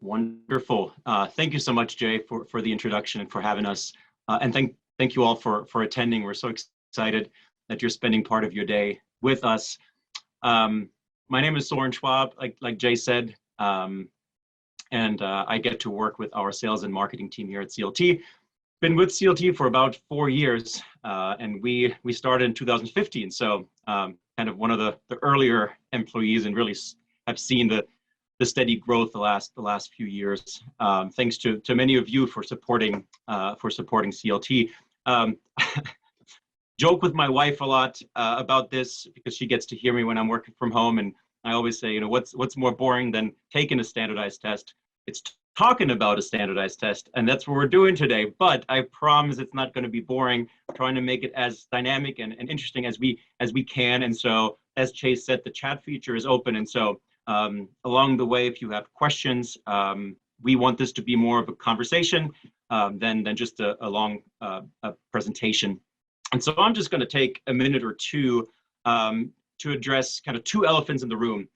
Wonderful. Thank you so much, Jay, for the introduction and for having us. And thank you all for attending. We're so excited that you're spending part of your day with us. My name is Soren Schwab, like Jay said, and I get to work with our sales and marketing team here at CLT. Been with CLT for about 4 years, and we started in 2015. So kind of one of the earlier employees, and really have seen the steady growth the last few years. Thanks to many of you for supporting CLT. Joke with my wife a lot about this because she gets to hear me when I'm working from home, and I always say, you know, what's more boring than taking a standardized test? It's talking about a standardized test, and that's what we're doing today. But I promise it's not going to be boring. We're trying to make it as dynamic and interesting as we can. And so, as Chase said, the chat feature is open, and so along the way, if you have questions, we want this to be more of a conversation than just a long presentation. And so I'm just going to take a minute or two to address kind of two elephants in the room.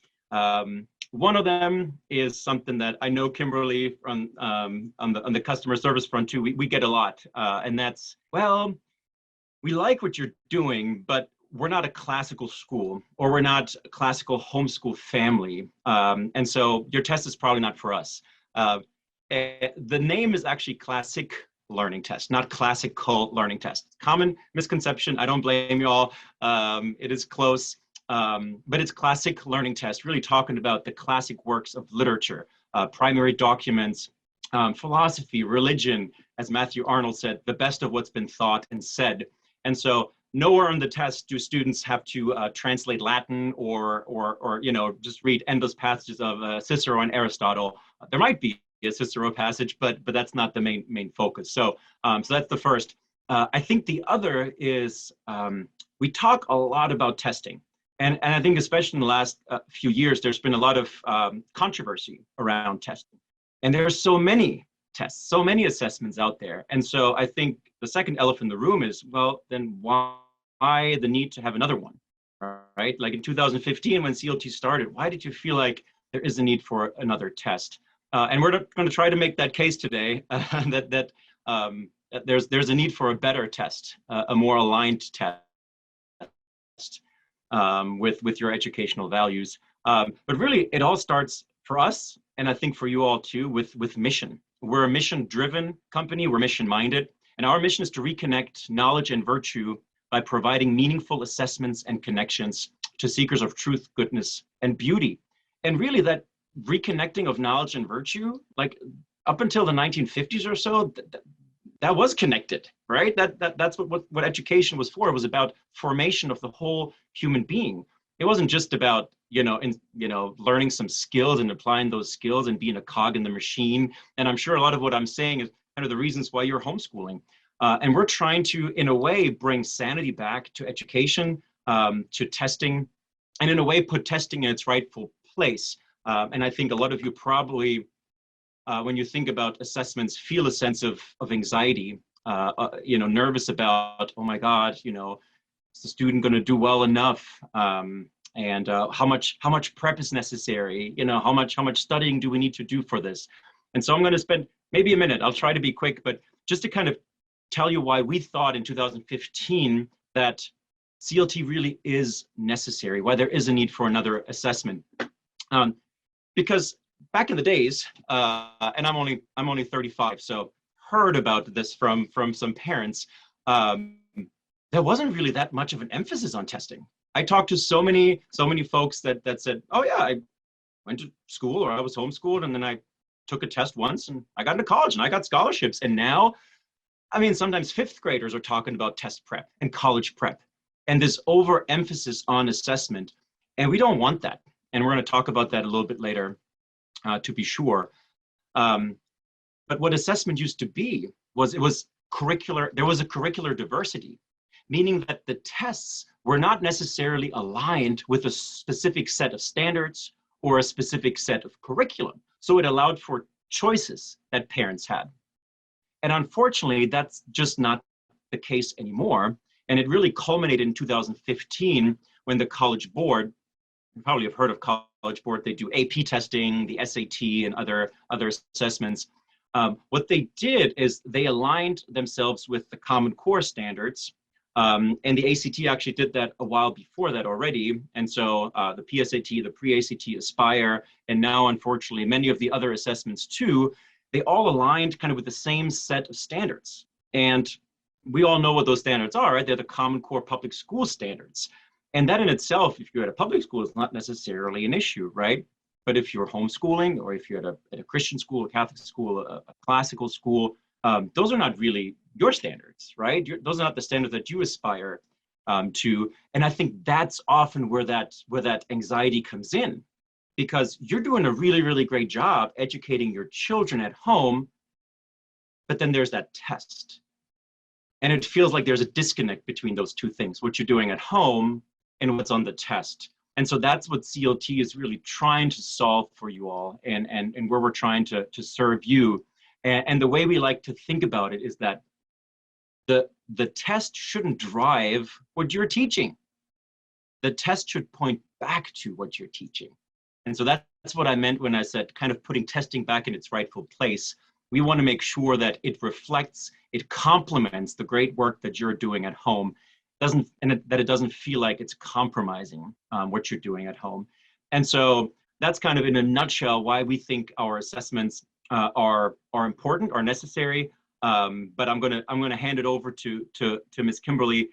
One of them is something that I know Kimberly on the customer service front too, we get a lot, and that's, well, we like what you're doing, but we're not a classical school, or we're not a classical homeschool family, and so your test is probably not for us. The name is actually Classic Learning Test, not Classical Learning Test. Common misconception. I don't blame you all. It is close, but it's Classic Learning Test, really talking about the classic works of literature, primary documents, philosophy, religion, as Matthew Arnold said, the best of what's been thought and said. And so nowhere on the test do students have to translate Latin or you know, just read endless passages of Cicero and Aristotle. There might be a Cicero passage, but that's not the main focus. So so that's the first. I think the other is we talk a lot about testing, and I think especially in the last few years, there's been a lot of controversy around testing, and there are so many tests, so many assessments out there. And so I think the second elephant in the room is, well, then why the need to have another one, right? Like in 2015 when CLT started, why did you feel like there is a need for another test? And we're going to try to make that case today, that there's a need for a better test, a more aligned test with your educational values. But really, it all starts for us, and I think for you all too, with mission. We're a mission-driven company. We're mission-minded, and our mission is to reconnect knowledge and virtue by providing meaningful assessments and connections to seekers of truth, goodness, and beauty. And really, that reconnecting of knowledge and virtue, like up until the 1950s or so, that was connected, right? That's what education was for. It was about formation of the whole human being. It wasn't just about learning some skills and applying those skills and being a cog in the machine. And I'm sure a lot of what I'm saying is kind of the reasons why you're homeschooling. And we're trying to, in a way, bring sanity back to education, to testing, and in a way put testing in its rightful place. And I think a lot of you probably, when you think about assessments, feel a sense of anxiety, nervous about, oh my God, is the student going to do well enough? And how much prep is necessary? How much studying do we need to do for this? And so I'm going to spend maybe a minute. I'll try to be quick, but just to kind of tell you why we thought in 2015 that CLT really is necessary, why there is a need for another assessment. Because back in the days, and I'm only 35, so heard about this from some parents, there wasn't really that much of an emphasis on testing. I talked to so many folks that said, oh yeah, I went to school or I was homeschooled, and then I took a test once and I got into college and I got scholarships. And now, I mean, sometimes fifth graders are talking about test prep and college prep and this overemphasis on assessment. And we don't want that. And we're going to talk about that a little bit later, to be sure. But what assessment used to be was it was curricular. There was a curricular diversity, meaning that the tests were not necessarily aligned with a specific set of standards or a specific set of curriculum. So it allowed for choices that parents had. And unfortunately, that's just not the case anymore. And it really culminated in 2015 when the College Board, you probably have heard of College Board. They do AP testing, the SAT, and other assessments. What they did is they aligned themselves with the Common Core standards. And the ACT actually did that a while before that already. And so the PSAT, the pre-ACT, Aspire, and now, unfortunately, many of the other assessments too, they all aligned kind of with the same set of standards. And we all know what those standards are, right? They're the Common Core public school standards. And that in itself, if you're at a public school, is not necessarily an issue, right? But if you're homeschooling, or if you're at a Christian school, a Catholic school, a classical school, those are not really your standards, right? Those are not the standards that you aspire to. And I think that's often where that anxiety comes in, because you're doing a really, really great job educating your children at home, but then there's that test. And it feels like there's a disconnect between those two things, what you're doing at home and what's on the test. And so that's what CLT is really trying to solve for you all, and where we're trying to serve you. And the way we like to think about it is that the test shouldn't drive what you're teaching. The test should point back to what you're teaching. And so that's what I meant when I said kind of putting testing back in its rightful place. We want to make sure that it reflects, it complements the great work that you're doing at home, that it doesn't feel like it's compromising what you're doing at home. And so that's kind of in a nutshell why we think our assessments are important, are necessary. But I'm gonna hand it over to Ms. Kimberly,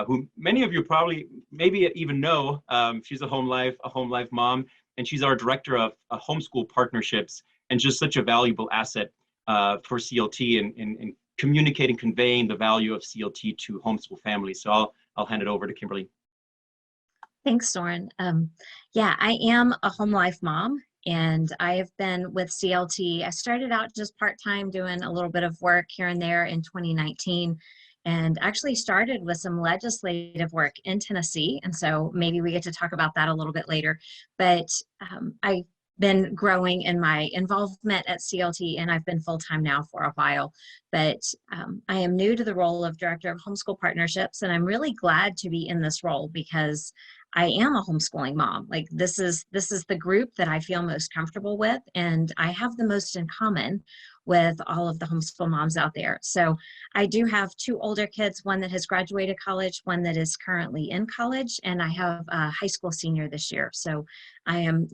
who many of you probably maybe even know. She's a HomeLife mom, and she's our director of homeschool partnerships, and just such a valuable asset for CLT in communicating, conveying the value of CLT to homeschool families. So I'll hand it over to Kimberly. Thanks, Soren. Yeah, I am a HomeLife mom, and I have been with CLT. I started out just part-time doing a little bit of work here and there in 2019, and actually started with some legislative work in Tennessee. And so maybe we get to talk about that a little bit later. But I've been growing in my involvement at CLT, and I've been full-time now for a while. But I am new to the role of Director of Homeschool Partnerships, and I'm really glad to be in this role because I am a homeschooling mom. Like this is the group that I feel most comfortable with, and I have the most in common with all of the homeschool moms out there. So I do have two older kids, one that has graduated college, one that is currently in college, and I have a high school senior this year. So I'm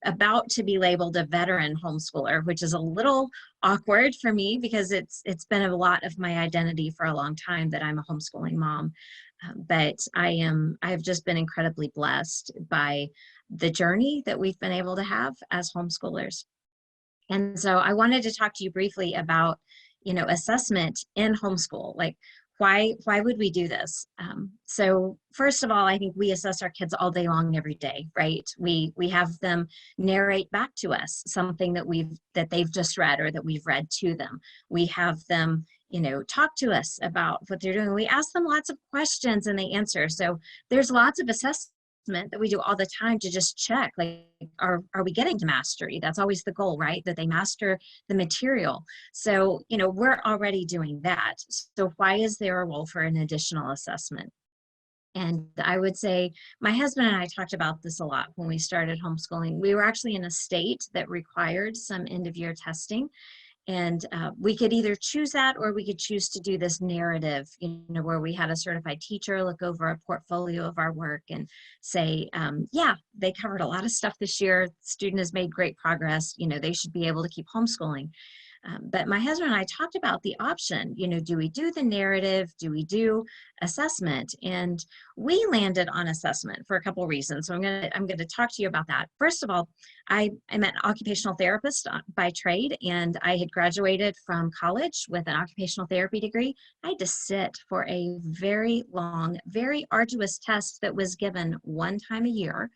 about to be labeled a veteran homeschooler, which is a little awkward for me because it's been a lot of my identity for a long time that I'm a homeschooling mom. But I have just been incredibly blessed by the journey that we've been able to have as homeschoolers. And so I wanted to talk to you briefly about, assessment in homeschool. Like, why would we do this? So first of all, I think we assess our kids all day long, every day, right? We have them narrate back to us something that they've just read or that we've read to them. We have them talk to us about what they're doing. We ask them lots of questions and they answer. So there's lots of assessment that we do all the time to just check, like, are we getting to mastery? That's always the goal, right? That they master the material. So, we're already doing that. So why is there a role for an additional assessment? And I would say my husband and I talked about this a lot when we started homeschooling. We were actually in a state that required some end-of-year testing. And we could either choose that, or we could choose to do this narrative, where we had a certified teacher look over a portfolio of our work and say, yeah, they covered a lot of stuff this year. The student has made great progress. They should be able to keep homeschooling. But my husband and I talked about the option, do we do the narrative? Do we do assessment? And we landed on assessment for a couple of reasons. So I'm going to talk to you about that. First of all, I'm an occupational therapist by trade, and I had graduated from college with an occupational therapy degree. I had to sit for a very long, very arduous test that was given one time a year.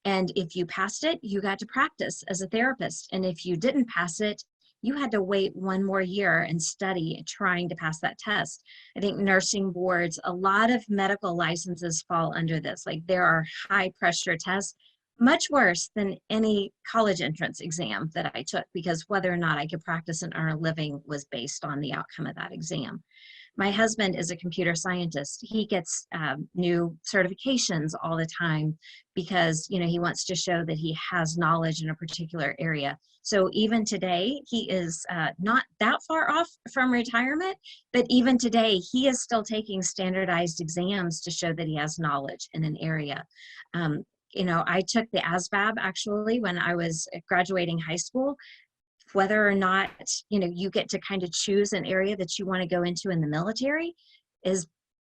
And if you passed it, you got to practice as a therapist. And if you didn't pass it, you had to wait one more year and study trying to pass that test. I think nursing boards, a lot of medical licenses fall under this. Like, there are high pressure tests, much worse than any college entrance exam that I took, because whether or not I could practice and earn a living was based on the outcome of that exam. My husband is a computer scientist. He gets new certifications all the time because, you know, he wants to show that he has knowledge in a particular area. So even today, he is not that far off from retirement, but even today, he is still taking standardized exams to show that he has knowledge in an area. You know, I took the ASVAB actually when I was graduating high school. Whether or not, you know, you get to kind of choose an area that you want to go into in the military is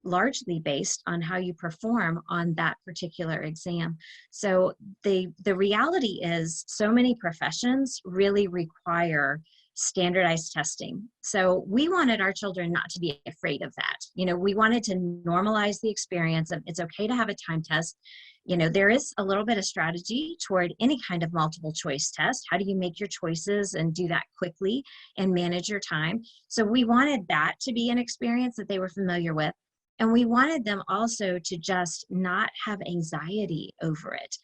largely based on how you perform on that particular exam. So the reality is so many professions really require standardized testing. So we wanted our children not to be afraid of that. You know, we wanted to normalize the experience of it's okay to have a time test. You know, there is a little bit of strategy toward any kind of multiple choice test. How do you make your choices and do that quickly and manage your time? So we wanted that to be an experience that they were familiar with. And we wanted them also to just not have anxiety over it.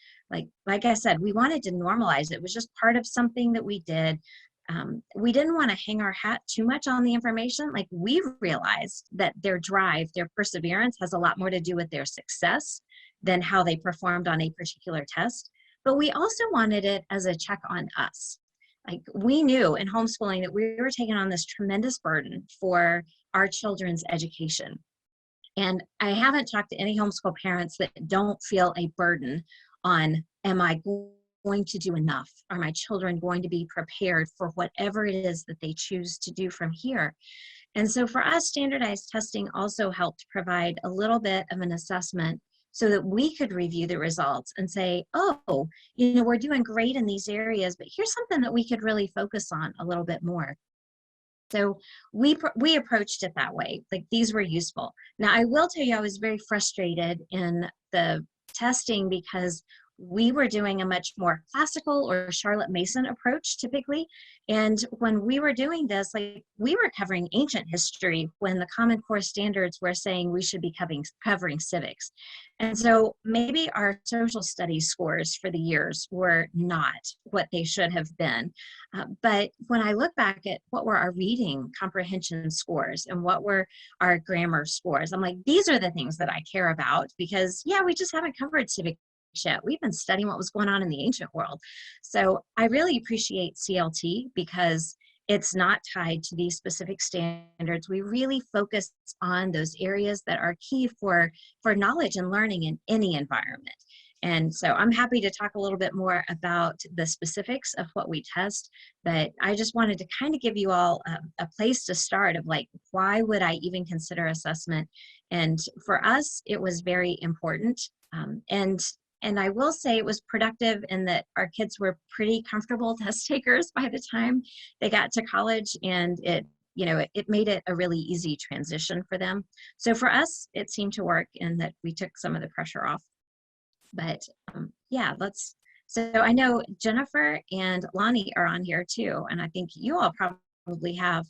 Like I said, we wanted to normalize it. It was just part of something that we did. We didn't want to hang our hat too much on the information. Like, we realized that their drive, their perseverance has a lot more to do with their success than how they performed on a particular test. But we also wanted it as a check on us. Like, we knew in homeschooling that we were taking on this tremendous burden for our children's education. And I haven't talked to any homeschool parents that don't feel a burden on, am I going to do enough? Are my children going to be prepared for whatever it is that they choose to do from here? And so for us, standardized testing also helped provide a little bit of an assessment so that we could review the results and say, oh, you know, we're doing great in these areas, but here's something that we could really focus on a little bit more. So we approached it that way. Like, these were useful. Now, I will tell you, I was very frustrated in the testing because we were doing a much more classical or Charlotte Mason approach typically. And when we were doing this, like, we were covering ancient history when the Common Core standards were saying we should be covering civics. And so maybe our social studies scores for the years were not what they should have been. But when I look back at what were our reading comprehension scores and what were our grammar scores, I'm like, these are the things that I care about, because yeah, we just haven't covered civics yet. We've been studying what was going on in the ancient world. So I really appreciate CLT because it's not tied to these specific standards. We really focus on those areas that are key for knowledge and learning in any environment. And so I'm happy to talk a little bit more about the specifics of what we test, but I just wanted to kind of give you all a place to start of, like, why would I even consider assessment? And for us, it was very important. And I will say it was productive in that our kids were pretty comfortable test takers by the time they got to college, and it made it a really easy transition for them. So for us, it seemed to work in that we took some of the pressure off. But yeah, so I know Jennifer and Lonnie are on here too, and I think you all probably have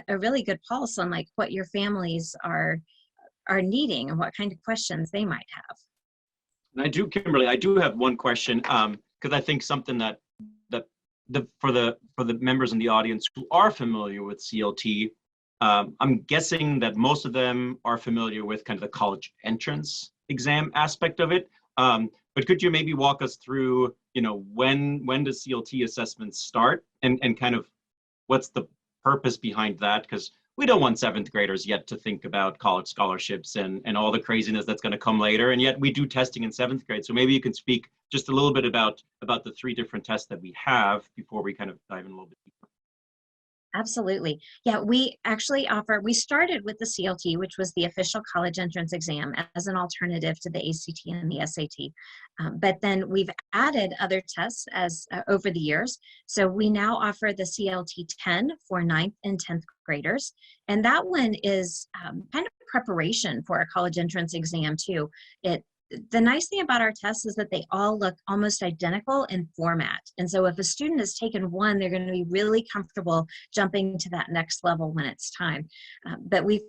a really good pulse on, like, what your families are needing and what kind of questions they might have. And I do, Kimberly, I do have one question, because I think something that for the members in the audience who are familiar with CLT, I'm guessing that most of them are familiar with kind of the college entrance exam aspect of it. But could you maybe walk us through, you know, when does CLT assessments start, and kind of what's the purpose behind that? Because we don't want 7th graders yet to think about college scholarships and all the craziness that's going to come later. And yet we do testing in 7th grade. So maybe you can speak just a little bit about the 3 different tests that we have before we kind of dive in a little bit deeper. Absolutely. Yeah, we actually we started with the CLT, which was the official college entrance exam, as an alternative to the ACT and the SAT. But then we've added other tests over the years. So we now offer the CLT 10 for 9th and 10th graders. And that one is kind of preparation for a college entrance exam too. The nice thing about our tests is that they all look almost identical in format. And so if a student has taken one, they're going to be really comfortable jumping to that next level when it's time. But we've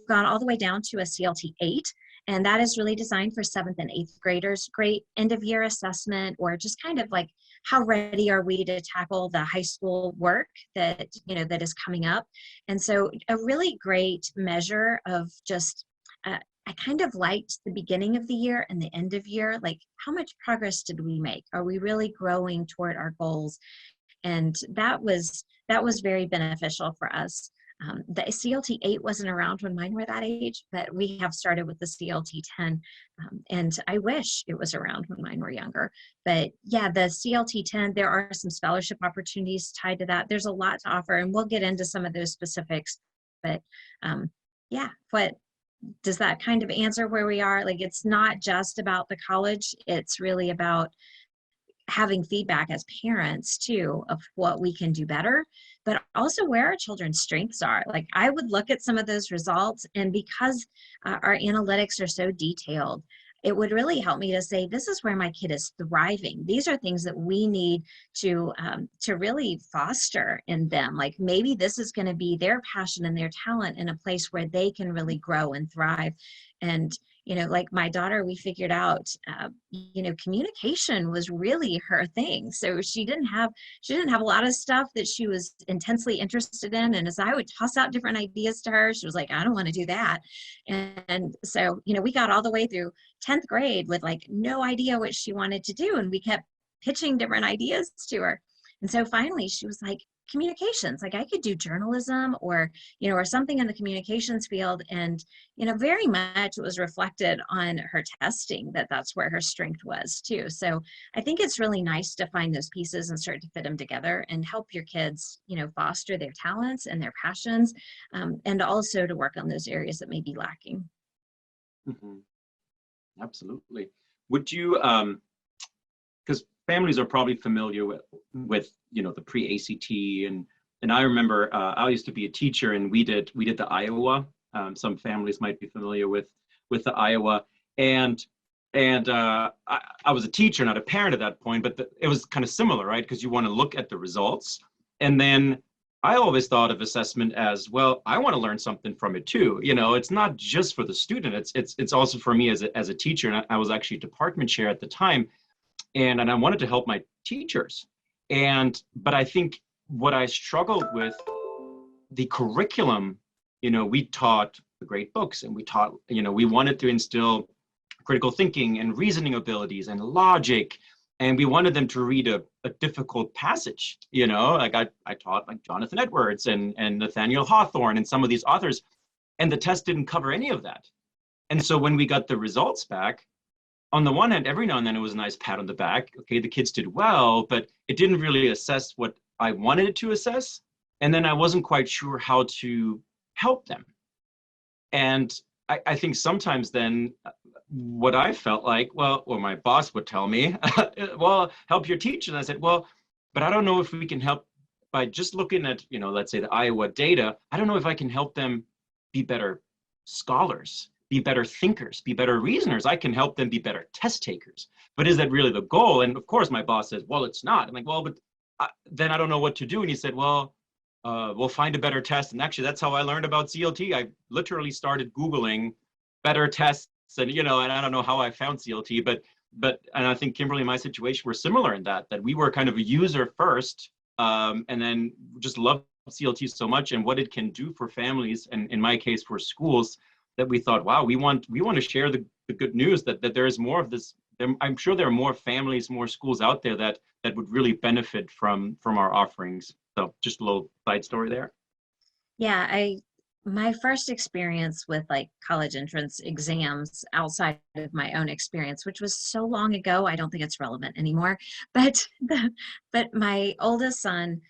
gone all the way down to a CLT 8, and that is really designed for 7th and 8th graders. Great end of year assessment, or just kind of like how ready are we to tackle the high school work that, that is coming up? And so a really great measure of just, I kind of liked the beginning of the year and the end of year, like how much progress did we make? Are we really growing toward our goals? And that was very beneficial for us. The CLT 8 wasn't around when mine were that age, but we have started with the CLT 10, and I wish it was around when mine were younger. But yeah, the CLT 10, there are some scholarship opportunities tied to that. There's a lot to offer, and we'll get into some of those specifics. But yeah, what does that kind of answer where we are? Like, it's not just about the college, it's really about having feedback as parents too of what we can do better, but also where our children's strengths are. Like, I would look at some of those results, and because our analytics are so detailed, it would really help me to say, this is where my kid is thriving. These are things that we need to really foster in them. Like, maybe this is going to be their passion and their talent in a place where they can really grow and thrive. And like my daughter, we figured out, communication was really her thing. So she didn't have a lot of stuff that she was intensely interested in. And as I would toss out different ideas to her, she was like, I don't want to do that. And so, we got all the way through 10th grade with like no idea what she wanted to do. And we kept pitching different ideas to her. And so finally she was like, communications, like I could do journalism or something in the communications field. And very much it was reflected on her testing that's where her strength was too. So I think it's really nice to find those pieces and start to fit them together and help your kids foster their talents and their passions, and also to work on those areas that may be lacking. Mm-hmm. Absolutely. Would you because families are probably familiar with the pre-ACT, and I remember I used to be a teacher, and we did the Iowa. Some families might be familiar with the Iowa, and I was a teacher, not a parent at that point, but it was kind of similar, right? Because you want to look at the results, and then I always thought of assessment as, well, I want to learn something from it too. It's not just for the student; it's also for me as a teacher, and I was actually department chair at the time. And I wanted to help my teachers. But I think what I struggled with, the curriculum, we taught the great books, and we taught, we wanted to instill critical thinking and reasoning abilities and logic. And we wanted them to read a difficult passage, like I taught like Jonathan Edwards and Nathaniel Hawthorne and some of these authors, and the test didn't cover any of that. And so when we got the results back, on the one hand, every now and then it was a nice pat on the back. Okay, the kids did well, but it didn't really assess what I wanted it to assess. And then I wasn't quite sure how to help them. And I think sometimes then what I felt like, or my boss would tell me, well, help your teacher. And I said, well, but I don't know if we can help by just looking at, let's say the Iowa data. I don't know if I can help them be better scholars, be better thinkers, be better reasoners. I can help them be better test takers. But is that really the goal? And of course, my boss says, well, it's not. I'm like, well, but then I don't know what to do. And he said, well, we'll find a better test. And actually, that's how I learned about CLT. I literally started Googling better tests, and and I don't know how I found CLT, but and I think Kimberly and my situation were similar in that we were kind of a user first, and then just loved CLT so much and what it can do for families, and in my case for schools, that we thought, wow, we want to share the good news that there is more of this. I'm sure there are more families, more schools out there that would really benefit from our offerings. So just a little side story there. Yeah, my first experience with like college entrance exams outside of my own experience, which was so long ago, I don't think it's relevant anymore. But my oldest son,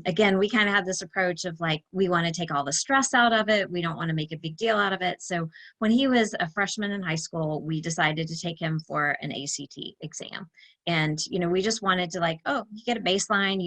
again, we kind of had this approach of like, we want to take all the stress out of it. We don't want to make a big deal out of it. So when he was a freshman in high school, we decided to take him for an ACT exam. And, we just wanted to like, oh, you get a baseline,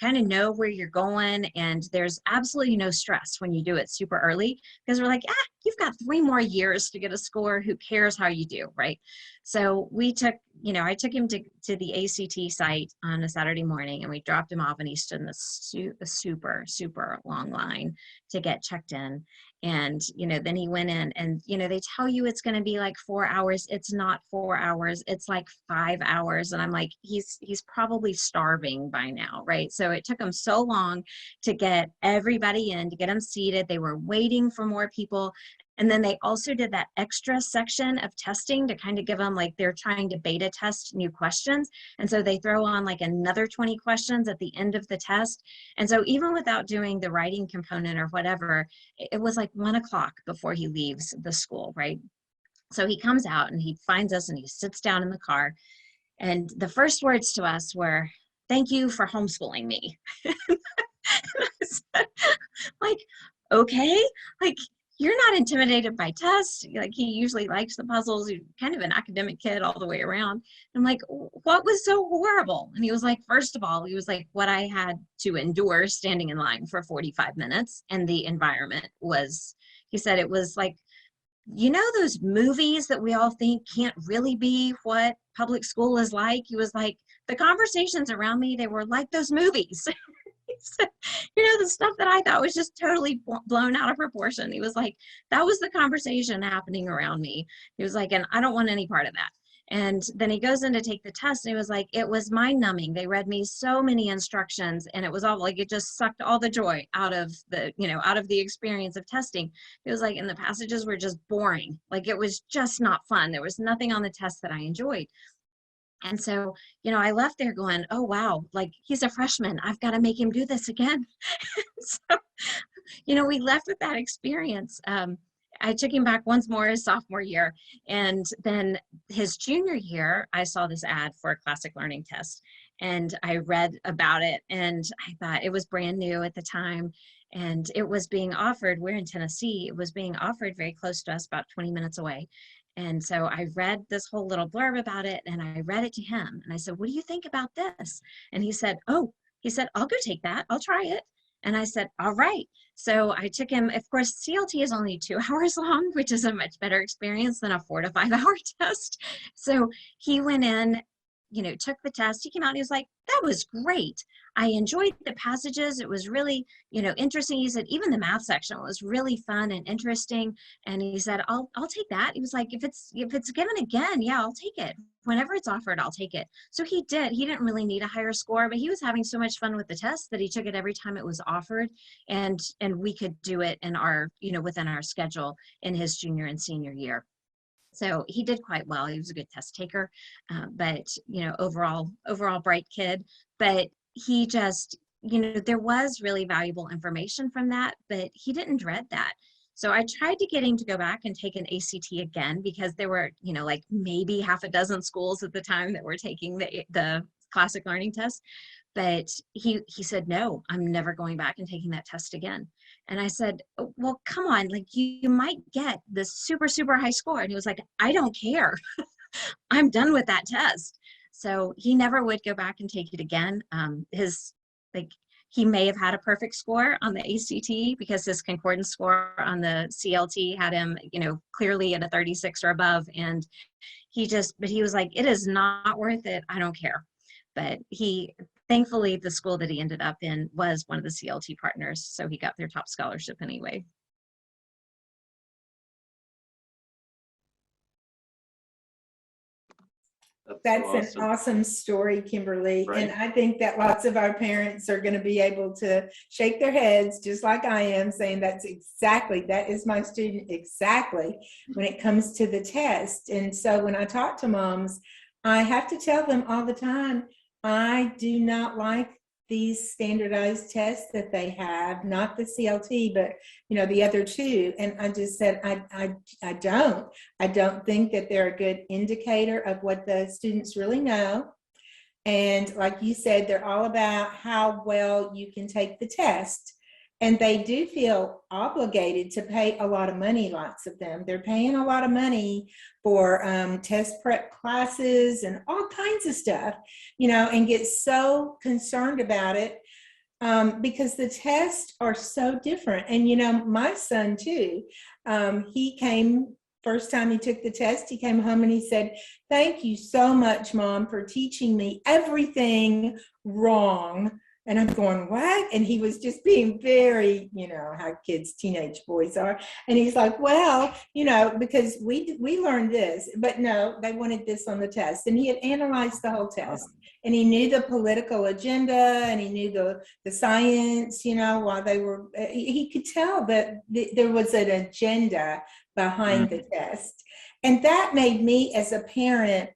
kind of know where you're going. And there's absolutely no stress when you do it super early, because we're like, you've got 3 more years to get a score. Who cares how you do, right? So we took, I took him to the ACT site on a Saturday morning, and we dropped him off, and he stood in a super, super long line to get checked in. And, then he went in, and, they tell you it's going to be like 4 hours. It's not 4 hours. It's like 5 hours. hours. And I'm like, he's probably starving by now, right? So it took them so long to get everybody in, to get them seated. They were waiting for more people. And then they also did that extra section of testing to kind of give them, like, they're trying to beta test new questions. And so they throw on like another 20 questions at the end of the test. And so even without doing the writing component or whatever, it was like 1 o'clock before he leaves the school, right? So he comes out and he finds us and he sits down in the car. And the first words to us were, "Thank you for homeschooling me." Like, okay, like, you're not intimidated by tests. Like, he usually likes the puzzles. He's kind of an academic kid all the way around. I'm like, what was so horrible? And he was like, first of all, he was like, what I had to endure standing in line for 45 minutes. And the environment was, he said, it was like, you know, those movies that we all think can't really be what public school is like? He was like, the conversations around me, they were like those movies. So, you know, the stuff that I thought was just totally blown out of proportion. He was like, that was the conversation happening around me. He was like, and I don't want any part of that. And then he goes in to take the test and he was like, it was mind numbing. They read me so many instructions and it was all like, it just sucked all the joy out of the, you know, out of the experience of testing. It was like, and the passages were just boring. Like, it was just not fun. There was nothing on the test that I enjoyed. And so, you know, I left there going, oh, wow, like, he's a freshman. I've got to make him do this again. So, you know, we left with that experience. I took him back once more his sophomore year. And then his junior year, I saw this ad for a classic learning test. And I read about it. And I thought it was brand new at the time. And it was being offered, we're in Tennessee, it was being offered very close to us, about 20 minutes away. And so I read this whole little blurb about it and I read it to him. And I said, what do you think about this? And he said, I'll go take that. I'll try it. And I said, all right. So I took him, of course, CLT is only 2 hours long, which is a much better experience than a 4 to 5 hour test. So he went in, you know, took the test. He came out and he was like, that was great. I enjoyed the passages. It was really, you know, interesting. He said, even the math section was really fun and interesting. And he said, I'll take that. He was like, if it's given again, yeah, I'll take it. Whenever it's offered, I'll take it. So he did. He didn't really need a higher score, but he was having so much fun with the test that he took it every time it was offered. And we could do it in our, you know, within our schedule in his junior and senior year. So he did quite well. He was a good test taker, but, you know, overall bright kid. But he just, you know, there was really valuable information from that, but he didn't dread that. So I tried to get him to go back and take an ACT again, because there were, you know, like maybe half a dozen schools at the time that were taking the classic learning test. But he said, no, I'm never going back and taking that test again. And I said, well, come on, like, you might get this super, super high score. And he was like, I don't care. I'm done with that test. So he never would go back and take it again. He may have had a perfect score on the ACT because his concordance score on the CLT had him, you know, clearly at a 36 or above. And but he was like, it is not worth it. I don't care. But thankfully, the school that he ended up in was one of the CLT partners, so he got their top scholarship anyway. That's so an awesome story, Kimberly. Right. And I think that lots of our parents are going to be able to shake their heads just like I am, saying that is my student exactly when it comes to the test. And so when I talk to moms, I have to tell them all the time, I do not like these standardized tests that they have, not the CLT, but, you know, the other two. And I just said, I don't think that they're a good indicator of what the students really know. And like you said, they're all about how well you can take the test. And they do feel obligated to pay a lot of money, lots of them. They're paying a lot of money for test prep classes and all kinds of stuff, you know, and get so concerned about it because the tests are so different. And, you know, my son too, he came, first time he took the test, he came home and he said, thank you so much, Mom, for teaching me everything wrong And I'm going, what? And he was just being very, you know, how kids, teenage boys are. And he's like, well, you know, because we learned this, but no, they wanted this on the test. And he had analyzed the whole test. And he knew the political agenda, and he knew the science, you know, while they were, he could tell that there was an agenda behind the test. And that made me as a parent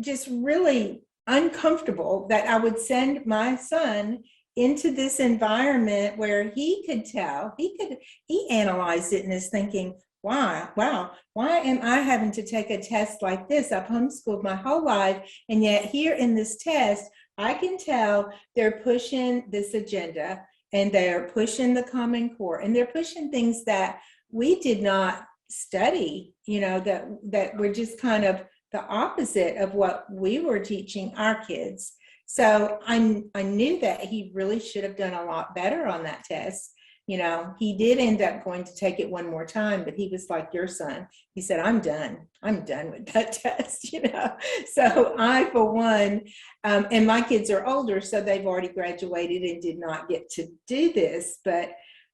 just really uncomfortable that I would send my son into this environment where he could tell, he analyzed it and is thinking, wow, why am I having to take a test like this? I've homeschooled my whole life, and yet here in this test, I can tell they're pushing this agenda, and they're pushing the Common Core, and they're pushing things that we did not study, you know, that were just kind of the opposite of what we were teaching our kids. So I knew that he really should have done a lot better on that test. You know, he did end up going to take it one more time, but he was like your son. He said, I'm done with that test, you know. So I, for one, and my kids are older, so they've already graduated and did not get to do this, but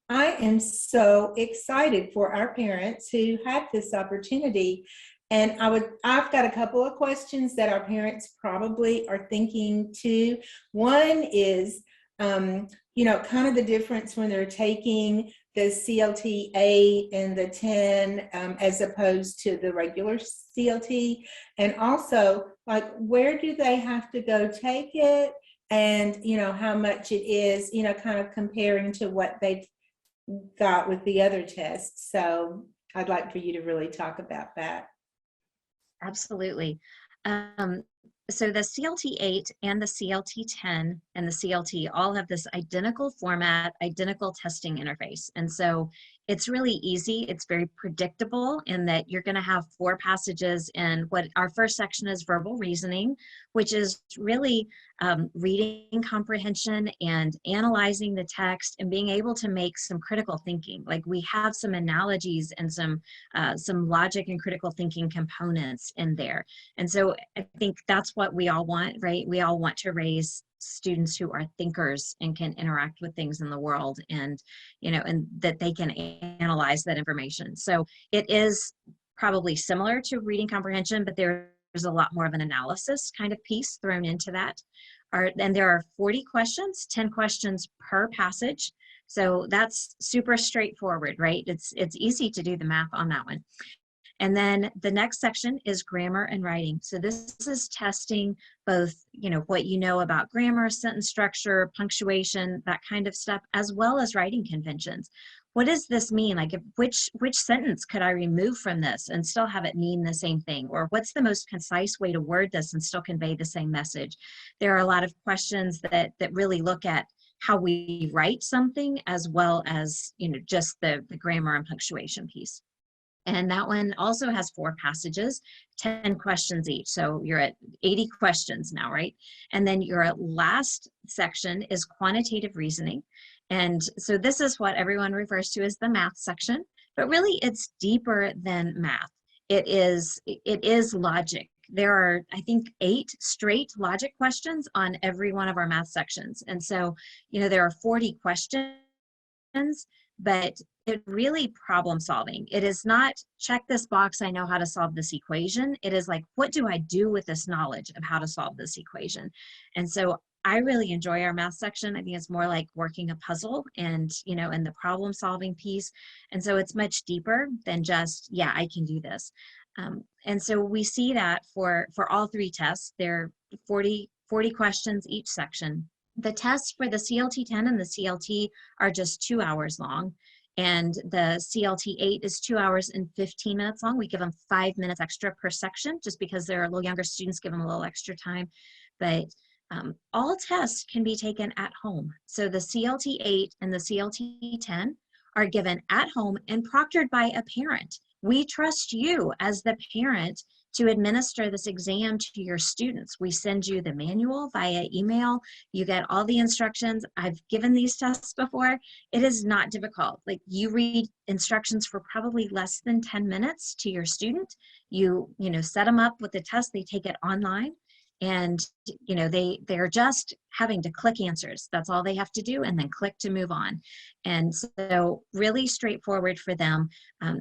I am so excited for our parents who have this opportunity. And I've got a couple of questions that our parents probably are thinking too. One is, you know, kind of the difference when they're taking the CLT 8 and the 10 as opposed to the regular CLT. And also, like, where do they have to go take it? And, you know, how much it is, you know, kind of comparing to what they've got with the other tests. So I'd like for you to really talk about that. Absolutely. So the CLT 8 and the CLT 10 and the CLT all have this identical format, identical testing interface. And so it's really easy. It's very predictable in that you're going to have 4 passages in what our first section is verbal reasoning, which is really reading comprehension and analyzing the text and being able to make some critical thinking. Like, we have some analogies and some logic and critical thinking components in there. And so I think that's what we all want, right? We all want to raise students who are thinkers and can interact with things in the world, and, you know, and that they can analyze that information. So it is probably similar to reading comprehension, but there's a lot more of an analysis kind of piece thrown into that. And there are 40 questions, 10 questions per passage. So that's super straightforward, right? It's easy to do the math on that one. And then the next section is grammar and writing. So this is testing both, you know, what you know about grammar, sentence structure, punctuation, that kind of stuff, as well as writing conventions. What does this mean? Like, which sentence could I remove from this and still have it mean the same thing? Or what's the most concise way to word this and still convey the same message? There are a lot of questions that really look at how we write something, as well as, you know, just the grammar and punctuation piece. And that one also has 4 passages, 10 questions each. So you're at 80 questions now, right? And then your last section is quantitative reasoning. And so this is what everyone refers to as the math section, but really it's deeper than math. It is logic. There are, I think, 8 straight logic questions on every one of our math sections. And so, you know, there are 40 questions, but it really problem solving. It is not check this box, I know how to solve this equation. It is like, what do I do with this knowledge of how to solve this equation? And so I really enjoy our math section. I think it's more like working a puzzle, and, you know, and the problem solving piece. And so it's much deeper than just, yeah, I can do this. And so we see that for all 3 tests, there are 40 questions each section. The tests for the CLT 10 and the CLT are just 2 hours long. And the CLT 8 is 2 hours and 15 minutes long. We give them 5 minutes extra per section, just because they're a little younger students, give them a little extra time. But all tests can be taken at home. So the CLT 8 and the CLT 10 are given at home and proctored by a parent. We trust you as the parent to administer this exam to your students. We send you the manual via email. You get all the instructions. I've given these tests before. It is not difficult. Like, you read instructions for probably less than 10 minutes to your student. You know, set them up with the test. They take it online. And they're just having to click answers. That's all they have to do, and then click to move on. And so really straightforward for them.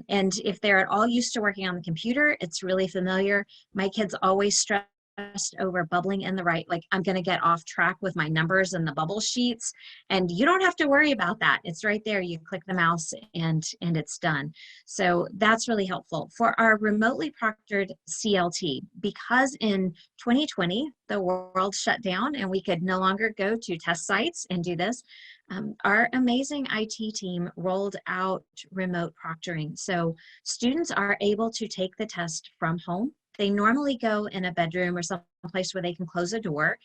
And if they're at all used to working on the computer, it's really familiar. My kids always stress over bubbling in the right, like I'm going to get off track with my numbers and the bubble sheets, and you don't have to worry about that. It's right there. You click the mouse and it's done. So that's really helpful for our remotely proctored CLT, because in 2020 the world shut down and we could no longer go to test sites and do this. Our amazing IT team rolled out remote proctoring, so students are able to take the test from home. They normally go in a bedroom or some place where they can close a door.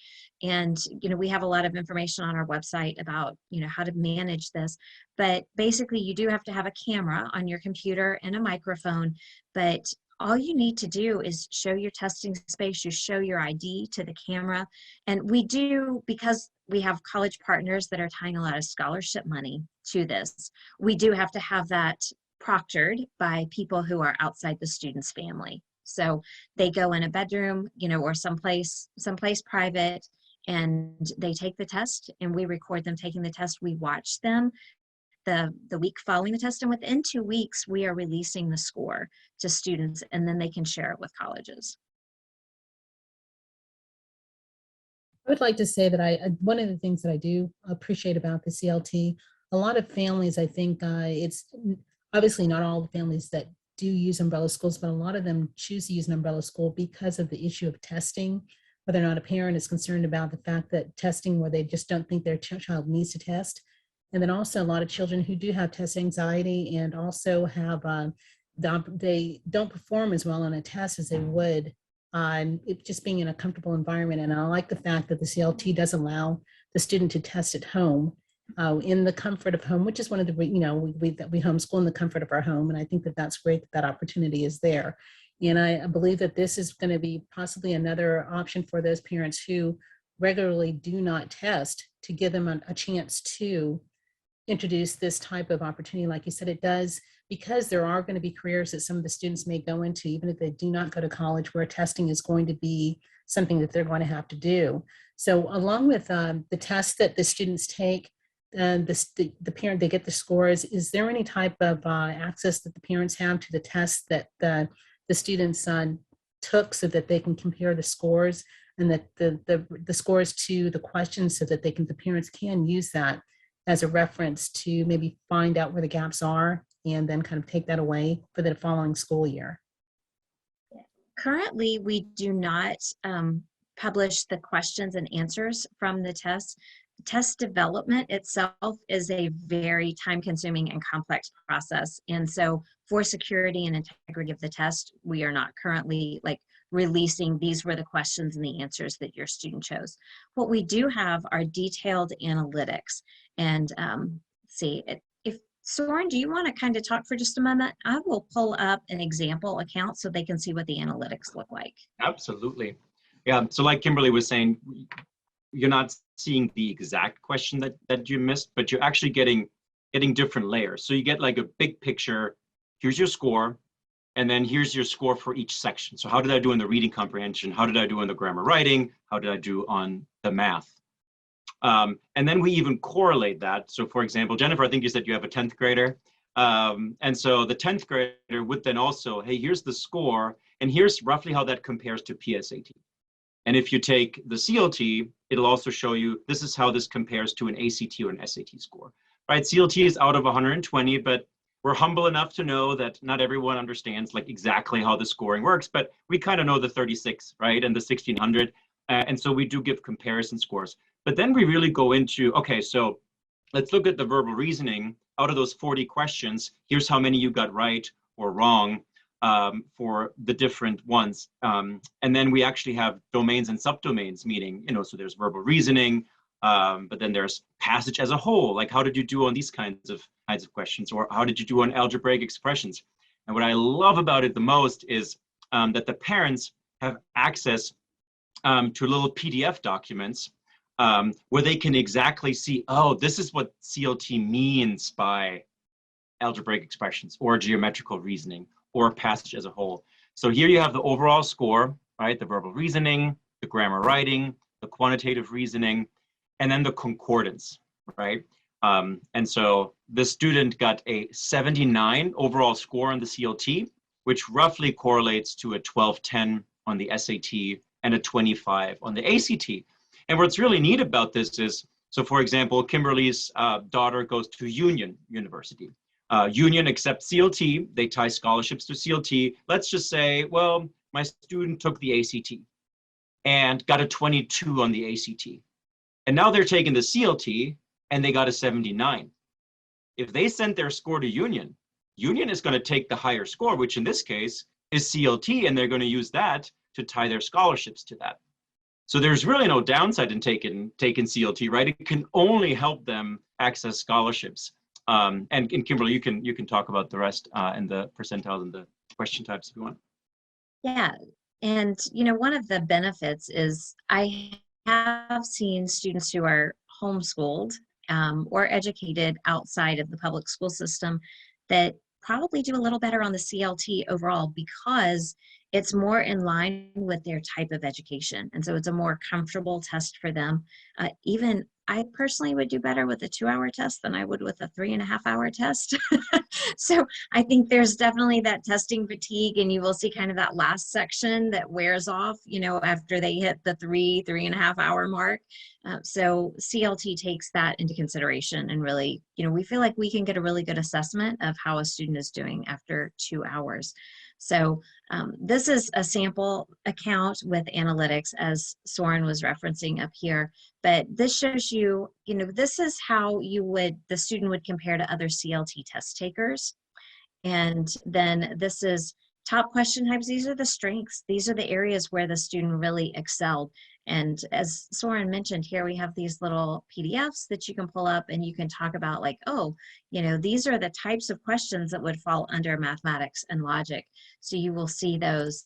And, we have a lot of information on our website about, how to manage this. But basically, you do have to have a camera on your computer and a microphone. But all you need to do is show your testing space, you show your ID to the camera. And we do, because we have college partners that are tying a lot of scholarship money to this, we do have to have that proctored by people who are outside the student's family. So they go in a bedroom, or someplace private, and they take the test, and we record them taking the test. We watch them the week following the test, and within 2 weeks, we are releasing the score to students, and then they can share it with colleges. I would like to say that one of the things that I do appreciate about the CLT, a lot of families, I think it's obviously not all the families that do use umbrella schools, but a lot of them choose to use an umbrella school because of the issue of testing, whether or not a parent is concerned about the fact that testing where they just don't think their child needs to test. And then also a lot of children who do have test anxiety and also have, they don't perform as well on a test as they would on just being in a comfortable environment. And I like the fact that the CLT does allow the student to test at home. In the comfort of home, which is one of the, we homeschool in the comfort of our home. And I think that that's great that opportunity is there. And I believe that this is going to be possibly another option for those parents who regularly do not test, to give them a chance to introduce this type of opportunity. Like you said, it does, because there are going to be careers that some of the students may go into, even if they do not go to college, where testing is going to be something that they're going to have to do. So along with the tests that the students take, and the parent, they get the scores, is there any type of access that the parents have to the tests that the students took, so that they can compare the scores, and that the scores to the questions, so that the parents can use that as a reference to maybe find out where the gaps are, and then kind of take that away for the following school year? Currently, we do not publish the questions and answers from the tests. Test development itself is a very time-consuming and complex process. And so for security and integrity of the test, we are not currently releasing these were the questions and the answers that your student chose. What we do have are detailed analytics. And if Soren, do you want to kind of talk for just a moment? I will pull up an example account so they can see what the analytics look like. Absolutely. Yeah, so like Kimberly was saying, you're not seeing the exact question that you missed, but you're actually getting different layers. So you get like a big picture, here's your score, and then here's your score for each section. So how did I do in the reading comprehension? How did I do in the grammar writing? How did I do on the math? And then we even correlate that. So for example, Jennifer, I think you said you have a 10th grader. And so the 10th grader would then also, hey, here's the score, and here's roughly how that compares to PSAT. And if you take the CLT, it'll also show you, this is how this compares to an ACT or an SAT score, right? CLT is out of 120, but we're humble enough to know that not everyone understands exactly how the scoring works, but we kind of know the 36, right? And the 1600. And so we do give comparison scores. But then we really go into, okay, so let's look at the verbal reasoning. Out of those 40 questions, here's how many you got right or wrong. For the different ones. And then we actually have domains and subdomains, meaning, so there's verbal reasoning, but then there's passage as a whole, like how did you do on these kinds of questions, or how did you do on algebraic expressions? And what I love about it the most is that the parents have access to little PDF documents where they can exactly see, oh, this is what CLT means by algebraic expressions or geometrical reasoning or passage as a whole. So here you have the overall score, right? The verbal reasoning, the grammar writing, the quantitative reasoning, and then the concordance, right? And so the student got a 79 overall score on the CLT, which roughly correlates to a 1210 on the SAT and a 25 on the ACT. And what's really neat about this is, so for example, Kimberly's daughter goes to Union University. Union accepts CLT, they tie scholarships to CLT. Let's just say, well, my student took the ACT and got a 22 on the ACT. And now they're taking the CLT and they got a 79. If they sent their score to Union, Union is going to take the higher score, which in this case is CLT, and they're going to use that to tie their scholarships to that. So there's really no downside in taking CLT, right? It can only help them access scholarships. And Kimberly, you can talk about the rest and the percentiles and the question types if you want. Yeah, and one of the benefits is I have seen students who are homeschooled or educated outside of the public school system that probably do a little better on the CLT overall because it's more in line with their type of education. And so it's a more comfortable test for them. Even I personally would do better with a 2-hour test than I would with a 3.5-hour test. So I think there's definitely that testing fatigue, and you will see kind of that last section that wears off, after they hit the 3.5-hour mark. So CLT takes that into consideration, and really, we feel like we can get a really good assessment of how a student is doing after 2 hours. So this is a sample account with analytics, as Soren was referencing up here, but this shows you, this is how the student would compare to other CLT test takers. And then this is top question types. These are the strengths. These are the areas where the student really excelled. And as Soren mentioned here, we have these little PDFs that you can pull up and you can talk about like, these are the types of questions that would fall under mathematics and logic. So you will see those.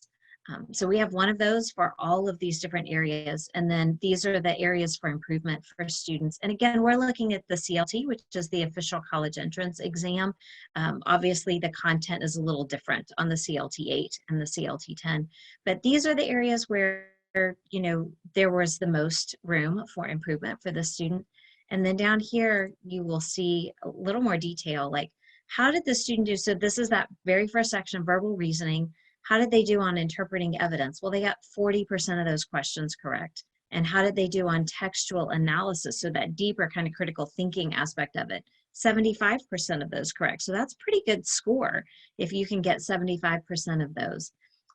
So we have one of those for all of these different areas. And then these are the areas for improvement for students. And again, we're looking at the CLT, which is the official college entrance exam. Obviously, the content is a little different on the CLT 8 and the CLT 10. But these are the areas where there was the most room for improvement for the student. And then down here, you will see a little more detail, like how did the student do? So this is that very first section, verbal reasoning. How did they do on interpreting evidence? Well, they got 40% of those questions correct. And how did they do on textual analysis? So that deeper kind of critical thinking aspect of it, 75% of those correct. So that's pretty good score if you can get 75% of those.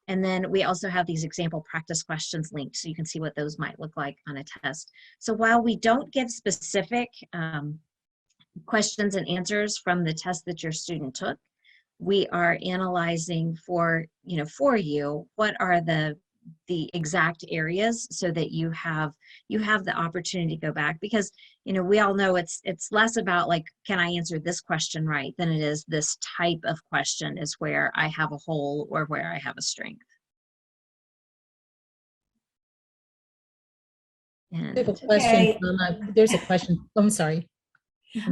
And then we also have these example practice questions linked so you can see what those might look like on a test. So while we don't give specific questions and answers from the test that your student took, we are analyzing for you what are the exact areas so that you have the opportunity to go back, because we all know it's less about like, can I answer this question right, than it is this type of question is where I have a hole or where I have a strength. I have a question. Okay. There's a question. I'm sorry.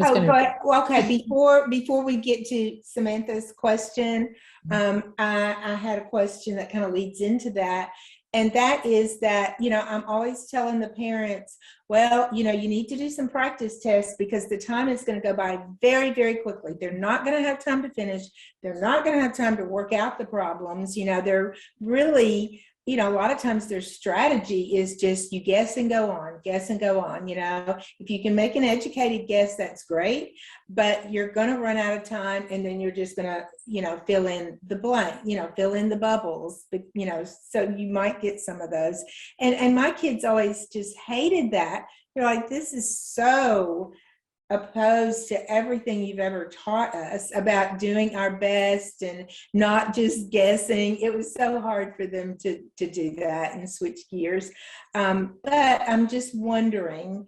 Okay. Before we get to Samantha's question, I had a question that kind of leads into that. And that is that, I'm always telling the parents, well, you need to do some practice tests because the time is going to go by very, very quickly. They're not going to have time to finish. They're not going to have time to work out the problems. They're really, a lot of times their strategy is just you guess and go on. If you can make an educated guess, that's great, but you're going to run out of time, and then you're just going to, fill in the blank, fill in the bubbles, but, so you might get some of those. And my kids always just hated that. They're like, this is so opposed to everything you've ever taught us about doing our best and not just guessing. It was so hard for them to do that and switch gears. But I'm just wondering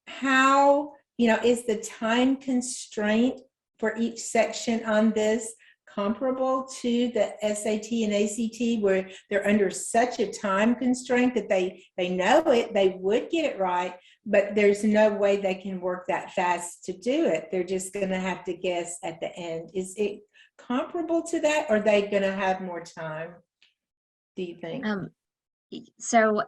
how, is the time constraint for each section on this comparable to the SAT and ACT, where they're under such a time constraint that they know it, they would get it right, but there's no way they can work that fast to do it. They're just going to have to guess at the end. Is it comparable to that, or are they going to have more time, do you think? So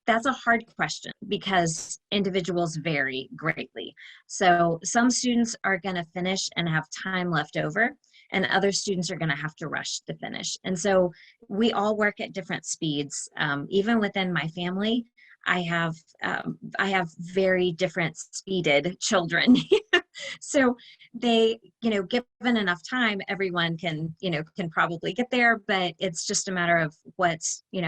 that's a hard question because individuals vary greatly. So some students are going to finish and have time left over, and other students are going to have to rush to finish. And so we all work at different speeds. Even within my family, I have very different speeded children. So they, given enough time, everyone can probably get there, but it's just a matter of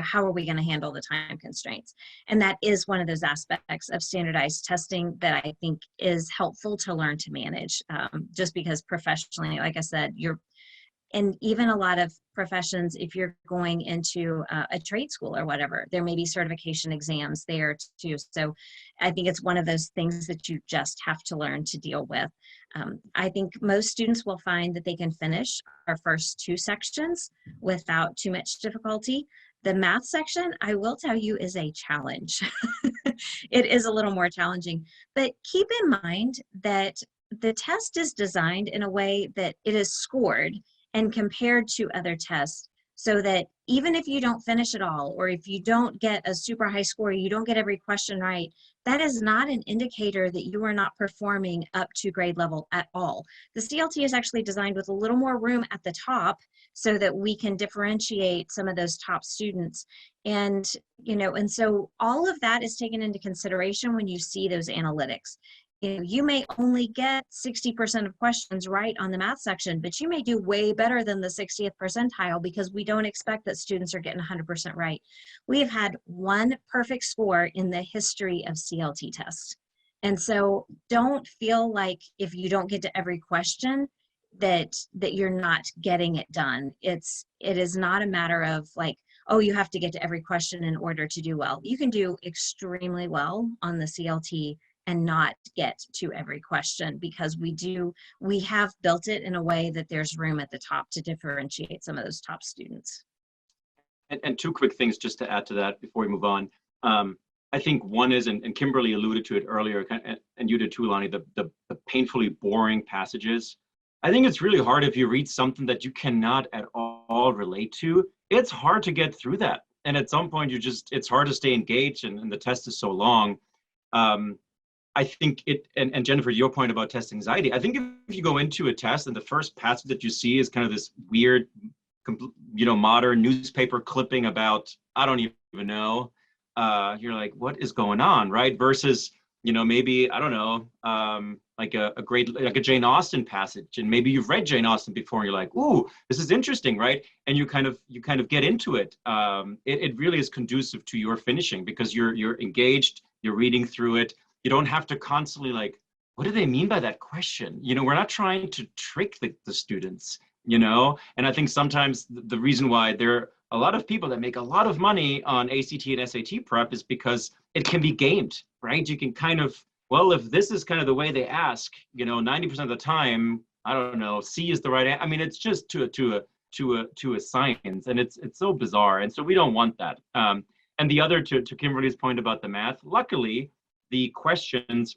how are we going to handle the time constraints? And that is one of those aspects of standardized testing that I think is helpful to learn to manage, just because professionally, like I said, and even a lot of professions, if you're going into a trade school or whatever, there may be certification exams there too. So I think it's one of those things that you just have to learn to deal with. I think most students will find that they can finish our first 2 sections without too much difficulty. The math section, I will tell you, is a challenge. It is a little more challenging, but keep in mind that the test is designed in a way that it is scored and compared to other tests, so that even if you don't finish it all, or if you don't get a super high score, you don't get every question right, that is not an indicator that you are not performing up to grade level at all. The CLT is actually designed with a little more room at the top so that we can differentiate some of those top students. And so all of that is taken into consideration when you see those analytics. You may only get 60% of questions right on the math section, but you may do way better than the 60th percentile because we don't expect that students are getting 100% right. We have had 1 perfect score in the history of CLT tests. And so don't feel like if you don't get to every question that you're not getting it done. It is not a matter of like, oh, you have to get to every question in order to do well. You can do extremely well on the CLT and not get to every question because we have built it in a way that there's room at the top to differentiate some of those top students. And 2 quick things just to add to that before we move on. I think one is, and Kimberly alluded to it earlier, and you did too, Lonnie, the painfully boring passages. I think it's really hard if you read something that you cannot at all relate to. It's hard to get through that. And at some point, it's hard to stay engaged, and the test is so long. I think and Jennifer, your point about test anxiety, I think if you go into a test and the first passage that you see is kind of this weird, modern newspaper clipping about, I don't even know, you're like, what is going on, right? Versus, maybe, I don't know, like a Jane Austen passage, and maybe you've read Jane Austen before, and you're like, ooh, this is interesting, right? And you kind of get into it. It really is conducive to your finishing because you're engaged, you're reading through it. You don't have to constantly like, what do they mean by that question? We're not trying to trick the students, and I think sometimes the reason why there are a lot of people that make a lot of money on ACT and SAT prep is because it can be gamed, right? You can kind of, well, if this is kind of the way they ask, 90% of the time, I don't know, C is the right answer. I mean, it's just to a science, and it's so bizarre. And so we don't want that. And the other, to Kimberly's point about the math, luckily, the questions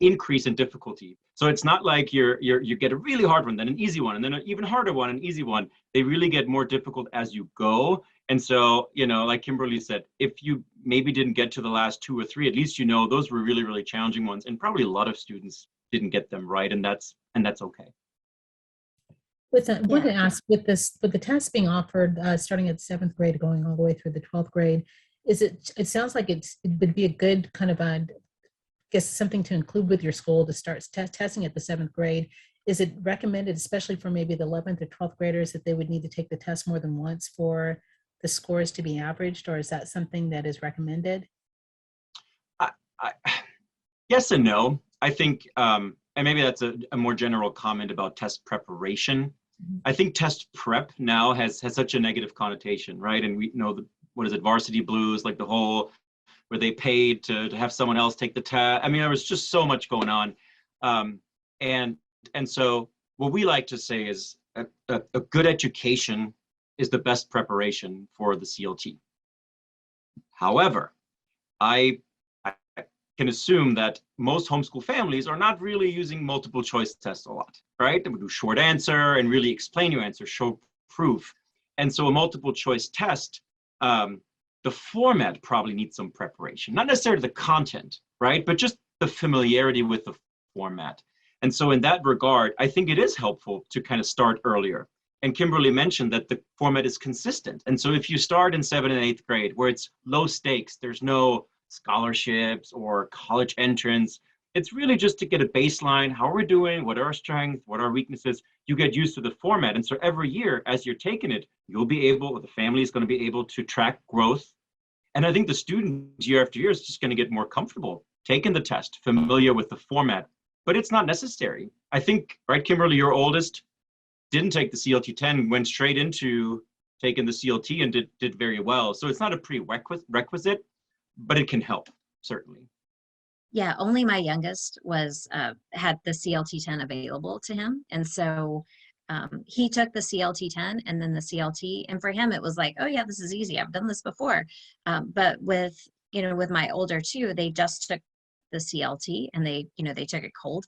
increase in difficulty. So it's not like you get a really hard one, then an easy one, and then an even harder one, an easy one. They really get more difficult as you go. And so, like Kimberly said, if you maybe didn't get to the last 2 or 3, at least those were really, really challenging ones. And probably a lot of students didn't get them right, and that's okay. With that, I want to ask, with the test being offered starting at 7th grade, going all the way through the 12th grade, it sounds like it would be a good kind of something to include with your school to start testing at the 7th grade. Is it recommended, especially for maybe the 11th or 12th graders, that they would need to take the test more than once for the scores to be averaged, or is that something that is recommended? Yes and no. I think, and maybe that's a more general comment about test preparation. Mm-hmm. I think test prep now has such a negative connotation, right? And we know what is it, varsity blues, like the whole where they paid to have someone else take the test. I mean, there was just so much going on. And so what we like to say is a good education is the best preparation for the CLT. However, I can assume that most homeschool families are not really using multiple choice tests a lot, right? They would do short answer and really explain your answer, show proof. And so a multiple choice test the format probably needs some preparation, not necessarily the content, right? But just the familiarity with the format. And so in that regard, I think it is helpful to kind of start earlier. And Kimberly mentioned that the format is consistent. And so if you start in 7th and 8th grade where it's low stakes, there's no scholarships or college entrance, it's really just to get a baseline. How are we doing? What are our strengths? What are our weaknesses? You get used to the format. And so every year as you're taking it, you'll be able, or the family is going to be able to track growth. And I think the student year after year is just going to get more comfortable taking the test, familiar with the format, but it's not necessary. I think, right, Kimberly, your oldest didn't take the CLT 10, went straight into taking the CLT and did very well. So it's not a prerequisite, but it can help, certainly. Yeah, only my youngest was had the CLT 10 available to him. And so he took the CLT 10 and then the CLT. And for him, it was like, oh yeah, this is easy. I've done this before. But with, with my older two, they just took the CLT and they took it cold.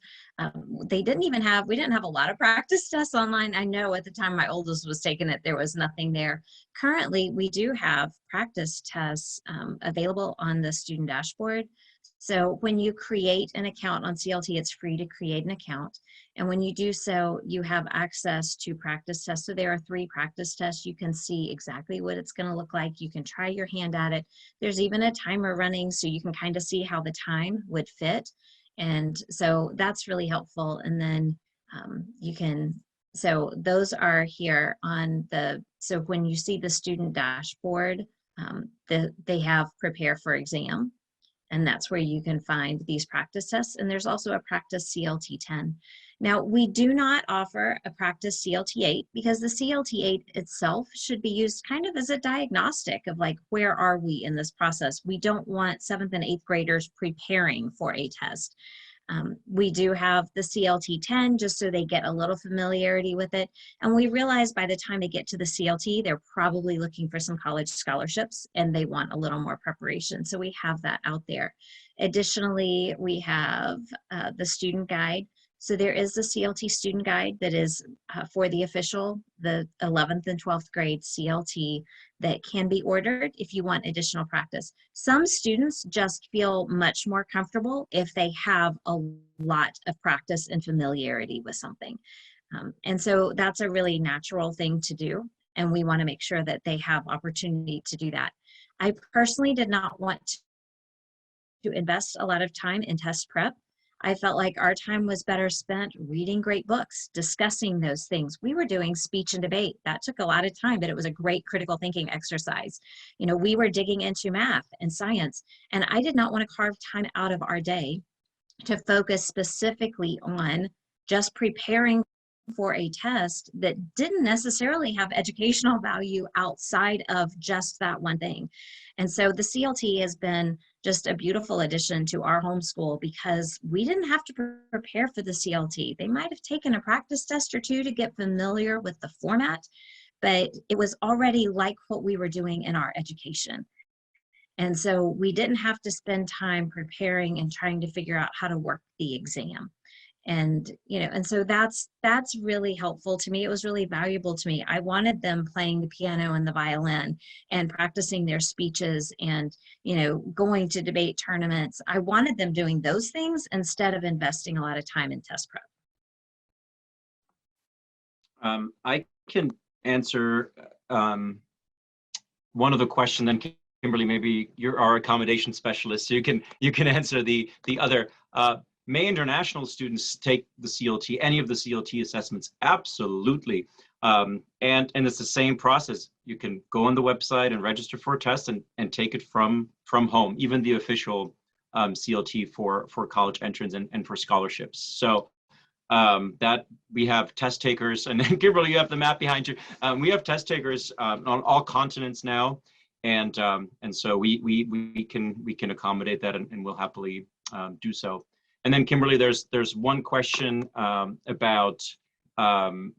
We didn't have a lot of practice tests online. I know at the time my oldest was taking it, there was nothing there. Currently, we do have practice tests available on the student dashboard. So when you create an account on CLT, it's free to create an account. And when you do so, you have access to practice tests. So there are 3 practice tests. You can see exactly what it's going to look like. You can try your hand at it. There's even a timer running, so you can kind of see how the time would fit. And so that's really helpful. And then so those are here on so when you see the student dashboard, they have prepare for exam. And that's where you can find these practice tests. And there's also a practice CLT 10. Now, we do not offer a practice CLT 8 because the CLT 8 itself should be used kind of as a diagnostic of like, where are we in this process? We don't want 7th and 8th graders preparing for a test. We do have the CLT 10 just so they get a little familiarity with it. And we realize by the time they get to the CLT, they're probably looking for some college scholarships and they want a little more preparation. So we have that out there. Additionally, we have the student guide. So there is the CLT student guide that is for the 11th and 12th grade CLT that can be ordered if you want additional practice. Some students just feel much more comfortable if they have a lot of practice and familiarity with something. And so that's a really natural thing to do. And we want to make sure that they have opportunity to do that. I personally did not want to invest a lot of time in test prep. I felt like our time was better spent reading great books, discussing those things. We were doing speech and debate. That took a lot of time, but it was a great critical thinking exercise. We were digging into math and science, and I did not want to carve time out of our day to focus specifically on just preparing for a test that didn't necessarily have educational value outside of just that one thing. And so the CLT has been just a beautiful addition to our homeschool because we didn't have to prepare for the CLT. They might have taken a practice test or 2 to get familiar with the format, but it was already like what we were doing in our education. And so we didn't have to spend time preparing and trying to figure out how to work the exam. And so that's really helpful to me. It was really valuable to me. I wanted them playing the piano and the violin and practicing their speeches and going to debate tournaments. I wanted them doing those things instead of investing a lot of time in test prep. I can answer one of the questions, then Kimberly, maybe you're our accommodation specialist, so you can answer the other. May international students take the CLT, any of the CLT assessments? Absolutely. And it's the same process. You can go on the website and register for a test and take it from home, even the official CLT for college entrance and for scholarships. So that we have test takers, and then Kimberly, you have the map behind you. We have test takers on all continents now. And so we can accommodate that and we'll happily do so. And then Kimberly, there's one question about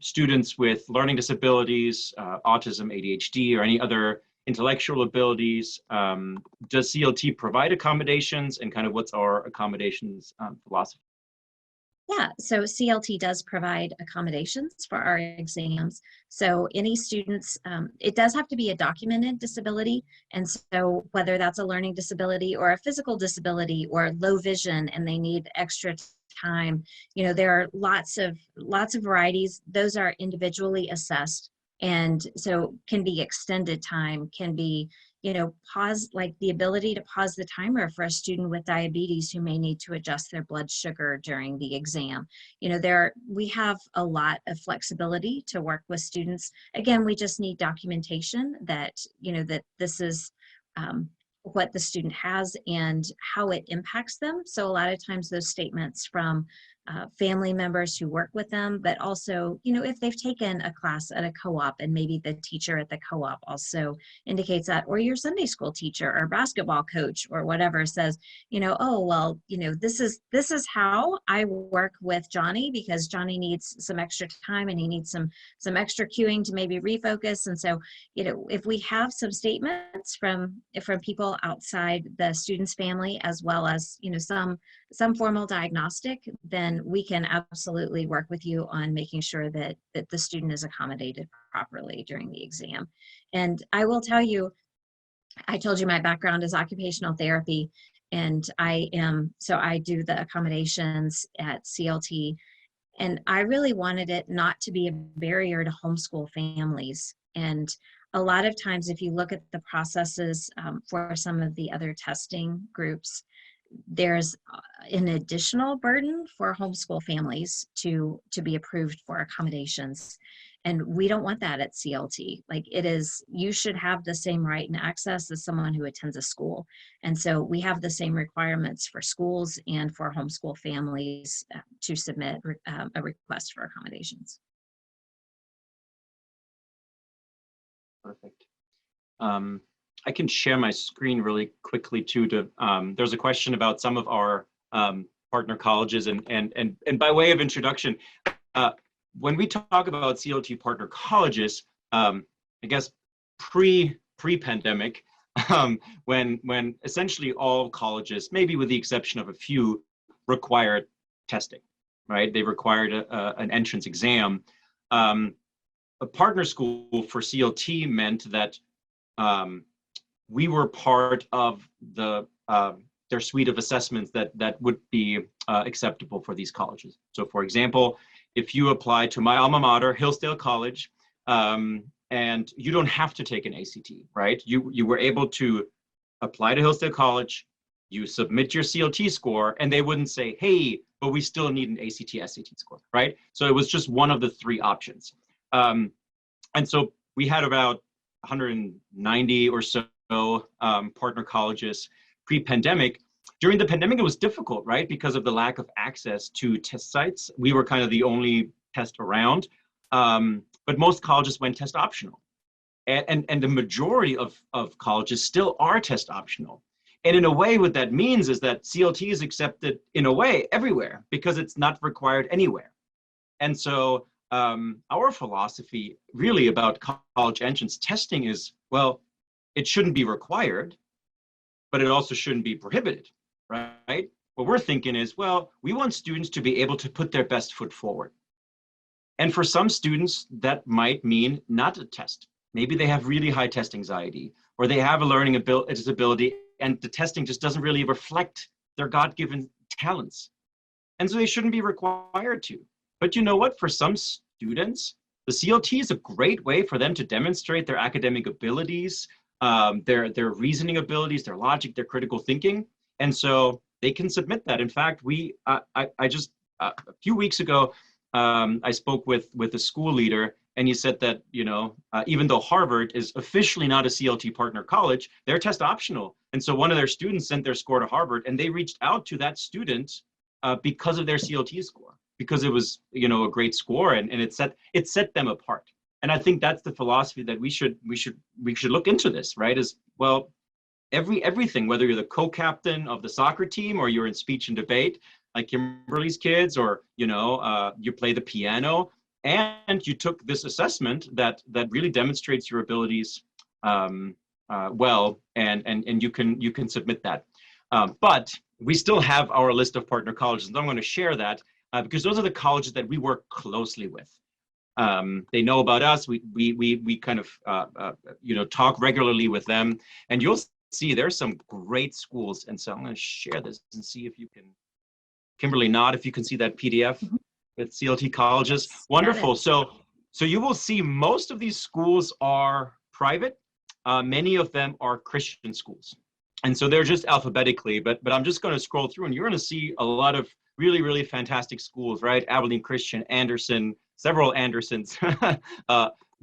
students with learning disabilities, autism, ADHD, or any other intellectual abilities. Does CLT provide accommodations, and kind of what's our accommodations philosophy? Yeah, so CLT does provide accommodations for our exams. So any students, it does have to be a documented disability. And so whether that's a learning disability or a physical disability or low vision and they need extra time, you know, there are lots of varieties. Those are individually assessed. And so can be extended time, can be, you know, pause, like the ability to pause the timer for a student with diabetes who may need to adjust their blood sugar during the exam. You know, we have a lot of flexibility to work with students. Again, we just need documentation that, you know, that this is what the student has and how it impacts them. So a lot of times those statements from family members who work with them, but also, you know, if they've taken a class at a co-op and maybe the teacher at the co-op also indicates that, or your Sunday school teacher or basketball coach or whatever says, you know, oh, well, you know, this is how I work with Johnny because Johnny needs some extra time and he needs some extra cueing to maybe refocus. And so, you know, if we have some statements from people outside the student's family, as well as, you know, some formal diagnostic, then we can absolutely work with you on making sure that the student is accommodated properly during the exam. And I will tell you, I told you my background is occupational therapy, and I do the accommodations at CLT, and I really wanted it not to be a barrier to homeschool families. And a lot of times, if you look at the processes for some of the other testing groups, there's an additional burden for homeschool families to be approved for accommodations. And we don't want that at CLT. Like it is, you should have the same right and access as someone who attends a school. And so we have the same requirements for schools and for homeschool families to submit a request for accommodations. Perfect. I can share my screen really quickly too. There's a question about some of our partner colleges, and by way of introduction, when we talk about CLT partner colleges, I guess pre-pandemic, when essentially all colleges, maybe with the exception of a few, required testing, right? They required an entrance exam. A partner school for CLT meant that we were part of their suite of assessments that would be acceptable for these colleges. So for example, if you apply to my alma mater, Hillsdale College, and you don't have to take an ACT, right? You were able to apply to Hillsdale College, you submit your CLT score, and they wouldn't say, hey, but we still need an ACT, SAT score, right? So it was just one of the three options. And so we had about 190 or so partner colleges pre-pandemic. During the pandemic, it was difficult, right? Because of the lack of access to test sites. We were kind of the only test around, but most colleges went test optional. And the majority of colleges still are test optional. And in a way, what that means is that CLT is accepted in a way everywhere because it's not required anywhere. And so our philosophy really about college entrance testing is, well, it shouldn't be required, but it also shouldn't be prohibited, right? What we're thinking is, well, we want students to be able to put their best foot forward. And for some students, that might mean not a test. Maybe they have really high test anxiety, or they have a learning disability, and the testing just doesn't really reflect their God-given talents. And so they shouldn't be required to. But you know what? For some students, the CLT is a great way for them to demonstrate their academic abilities, their reasoning abilities, their logic, their critical thinking. And so they can submit that. In fact, I just, a few weeks ago, I spoke with a school leader, and he said that, you know, even though Harvard is officially not a CLT partner college, they're test optional. And so one of their students sent their score to Harvard, and they reached out to that student because of their CLT score, because it was, you know, a great score, and it set them apart. And I think that's the philosophy that we should look into this, right? Is, well, everything, whether you're the co-captain of the soccer team or you're in speech and debate, like Kimberly's kids, or, you know, you play the piano, and you took this assessment that really demonstrates your abilities well, and you can submit that. But we still have our list of partner colleges, and I'm going to share that. because those are the colleges that we work closely with. They know about us. We kind of talk regularly with them, and you'll see there's some great schools. And so I'm going to share this and see if you can, Kimberly, nod if you can see that PDF with CLT colleges. Wonderful. So you will see most of these schools are private. Many of them are Christian schools. And so they're just alphabetically, but I'm just going to scroll through, and you're going to see a lot of really, really fantastic schools, right? Abilene Christian, Anderson, several Andersons,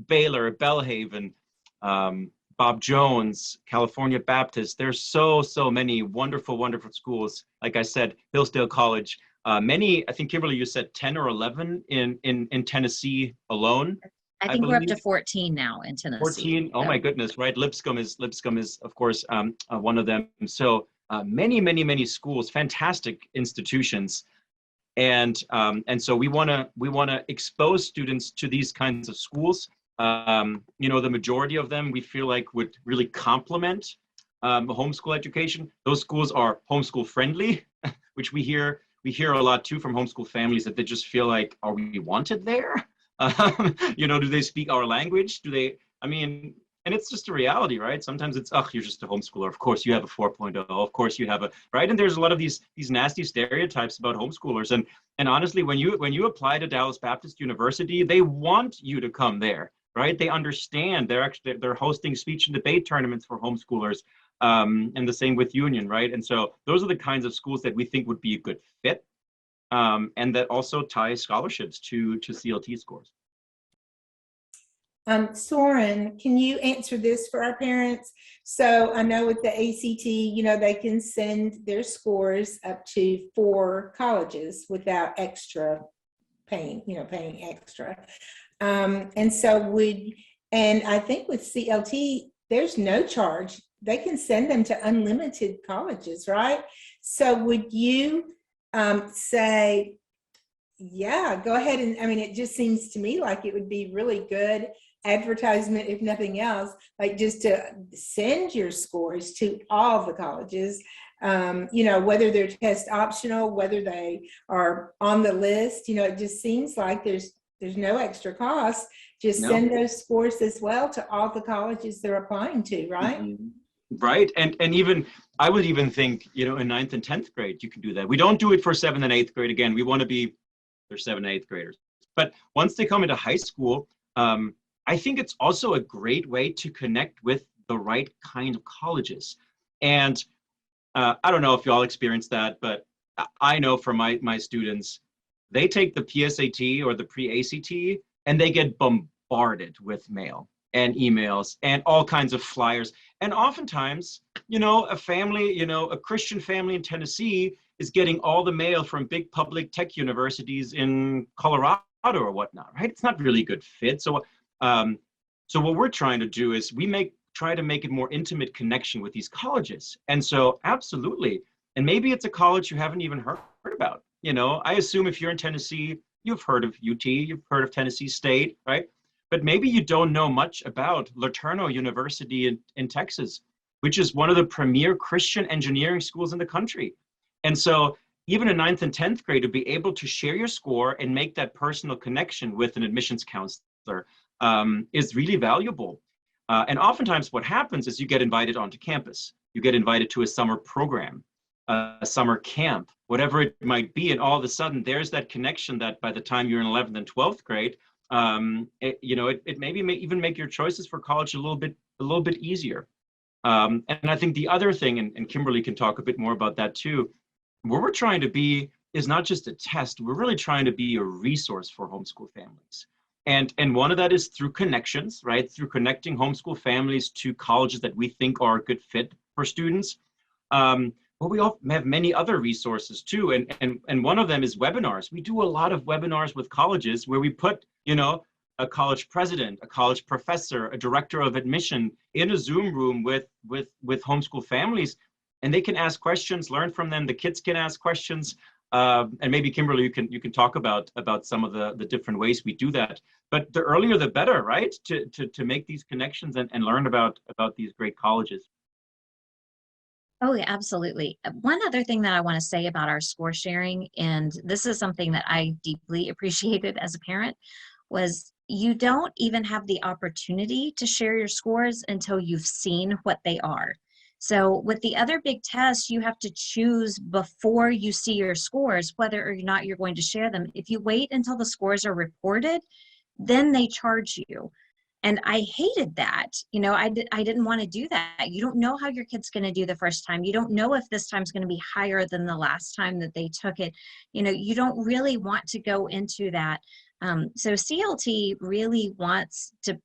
Baylor, Belhaven, Bob Jones, California Baptist. There's so many wonderful, wonderful schools. Like I said, Hillsdale College. Many, I think, Kimberly, you said 10 or 11 in Tennessee alone. I think we're up to 14 now in Tennessee. 14. Oh my goodness, right? Lipscomb is of course one of them. So many schools, fantastic institutions, and so we want to expose students to these kinds of schools. The majority of them we feel like would really complement homeschool education. Those schools are homeschool friendly, which we hear a lot too from homeschool families, that they just feel like, are we wanted there? Do they speak our language? Do they, and it's just a reality, right? Sometimes it's, you're just a homeschooler. Of course you have a 4.0. Of course you have right? And there's a lot of these nasty stereotypes about homeschoolers. And honestly, when you apply to Dallas Baptist University, they want you to come there, right? They understand. They're hosting speech and debate tournaments for homeschoolers, and the same with Union, right? And so those are the kinds of schools that we think would be a good fit. And that also ties scholarships to CLT scores. Soren, can you answer this for our parents? So I know with the ACT, they can send their scores up to 4 colleges without extra paying extra. And I think with CLT, there's no charge. They can send them to unlimited colleges, right? So would you say, yeah, go ahead. And it just seems to me like it would be really good advertisement, if nothing else, like just to send your scores to all the colleges, whether they're test optional, whether they are on the list, it just seems like there's no extra cost. Just send those scores as well to all the colleges they're applying to, right? Mm-hmm. Right. And even, I would even think, in 9th and 10th grade, you can do that. We don't do it for 7th and 8th grade. Again, we want to be their 7th and 8th graders. But once they come into high school, I think it's also a great way to connect with the right kind of colleges. And I don't know if y'all experienced that, but I know from my students, they take the PSAT or the pre-ACT and they get bombarded with mail and emails and all kinds of flyers. And oftentimes, a family, a Christian family in Tennessee is getting all the mail from big public tech universities in Colorado or whatnot, right? It's not really a good fit. So what we're trying to do is try to make it more intimate connection with these colleges. And so absolutely. And maybe it's a college you haven't even heard about. I assume if you're in Tennessee, you've heard of UT, you've heard of Tennessee State, right? But maybe you don't know much about LeTourneau University in Texas, which is one of the premier Christian engineering schools in the country. And so even in 9th and 10th grade, to be able to share your score and make that personal connection with an admissions counselor is really valuable. And oftentimes what happens is you get invited onto campus. You get invited to a summer program, a summer camp, whatever it might be. And all of a sudden there's that connection that by the time you're in 11th and 12th grade, it maybe may even make your choices for college a little bit easier. And I think the other thing, and Kimberly can talk a bit more about that too, where we're trying to be is not just a test. We're really trying to be a resource for homeschool families. And one of that is through connections, right? Through connecting homeschool families to colleges that we think are a good fit for students. But we all have many other resources too. And one of them is webinars. We do a lot of webinars with colleges where we put, a college president, a college professor, a director of admission in a Zoom room with homeschool families, and they can ask questions, learn from them. The kids can ask questions. And maybe Kimberly, you can talk about some of the different ways we do that. But the earlier the better, right? To make these connections and learn about these great colleges. Oh, yeah, absolutely. One other thing that I want to say about our score sharing, and this is something that I deeply appreciated as a parent, was you don't even have the opportunity to share your scores until you've seen what they are. So with the other big tests, you have to choose before you see your scores whether or not you're going to share them. If you wait until the scores are reported, then they charge you. And I hated that. You know, I didn't want to do that. You don't know how your kid's going to do the first time. You don't know if this time's going to be higher than the last time that they took it. You know, you don't really want to go into that. So CLT really wants to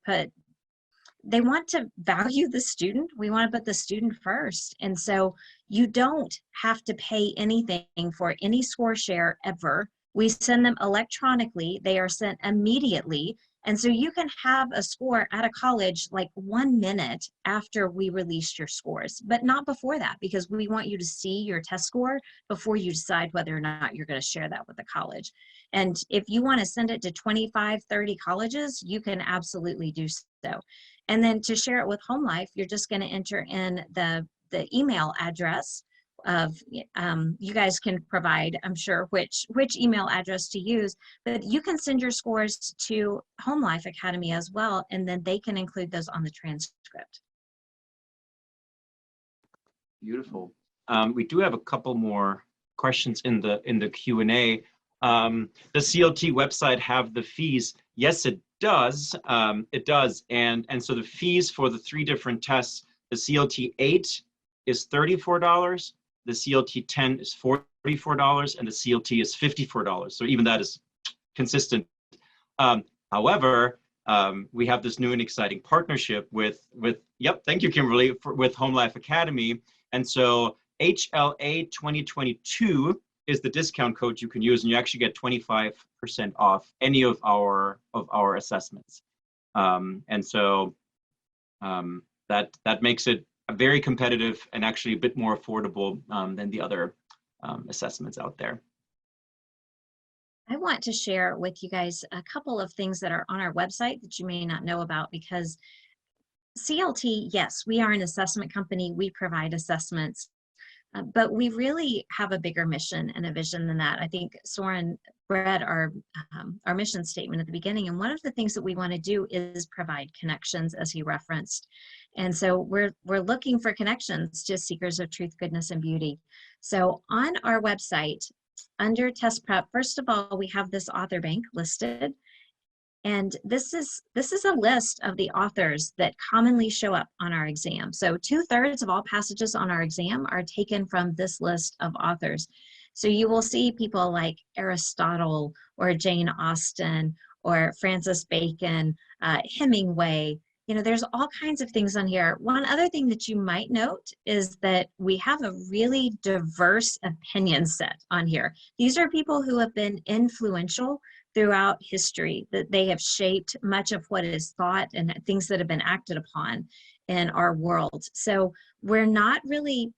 they want to value the student. We want to put the student first. And so you don't have to pay anything for any score share ever. We send them electronically. They are sent immediately. And so you can have a score at a college like 1 minute after we released your scores, but not before that, because we want you to see your test score before you decide whether or not you're going to share that with the college. And if you want to send it to 25, 30 colleges, you can absolutely do so. And then to share it with HomeLife, you're just going to enter in the email address of, you guys can provide, I'm sure, which email address to use, but you can send your scores to HomeLife Academy as well, and then they can include those on the transcript. Beautiful. We do have a couple more questions in the Q&A. The CLT website have the fees? Yes, it does. It does. And so the fees for the 3 different tests, the CLT 8 is $34, the CLT 10 is $44, and the CLT is $54. So even that is consistent. However, we have this new and exciting partnership with yep, thank you, Kimberly, with HomeLife Academy. And so HLA 2022 is the discount code you can use, and you actually get 25% off any of our assessments. And so that makes it very competitive and actually a bit more affordable than the other assessments out there. I want to share with you guys a couple of things that are on our website that you may not know about, because CLT, yes, we are an assessment company. We provide assessments, but we really have a bigger mission and a vision than that. I think Soren read our mission statement at the beginning, and one of the things that we want to do is provide connections, as he referenced. And so we're looking for connections to seekers of truth, goodness, and beauty. So on our website, under test prep, first of all, we have this author bank listed. And this is a list of the authors that commonly show up on our exam. So 2/3 of all passages on our exam are taken from this list of authors. So you will see people like Aristotle or Jane Austen or Francis Bacon, Hemingway. You know, there's all kinds of things on here. One other thing that you might note is that we have a really diverse opinion set on here. These are people who have been influential throughout history, that they have shaped much of what is thought and things that have been acted upon in our world. So we're not really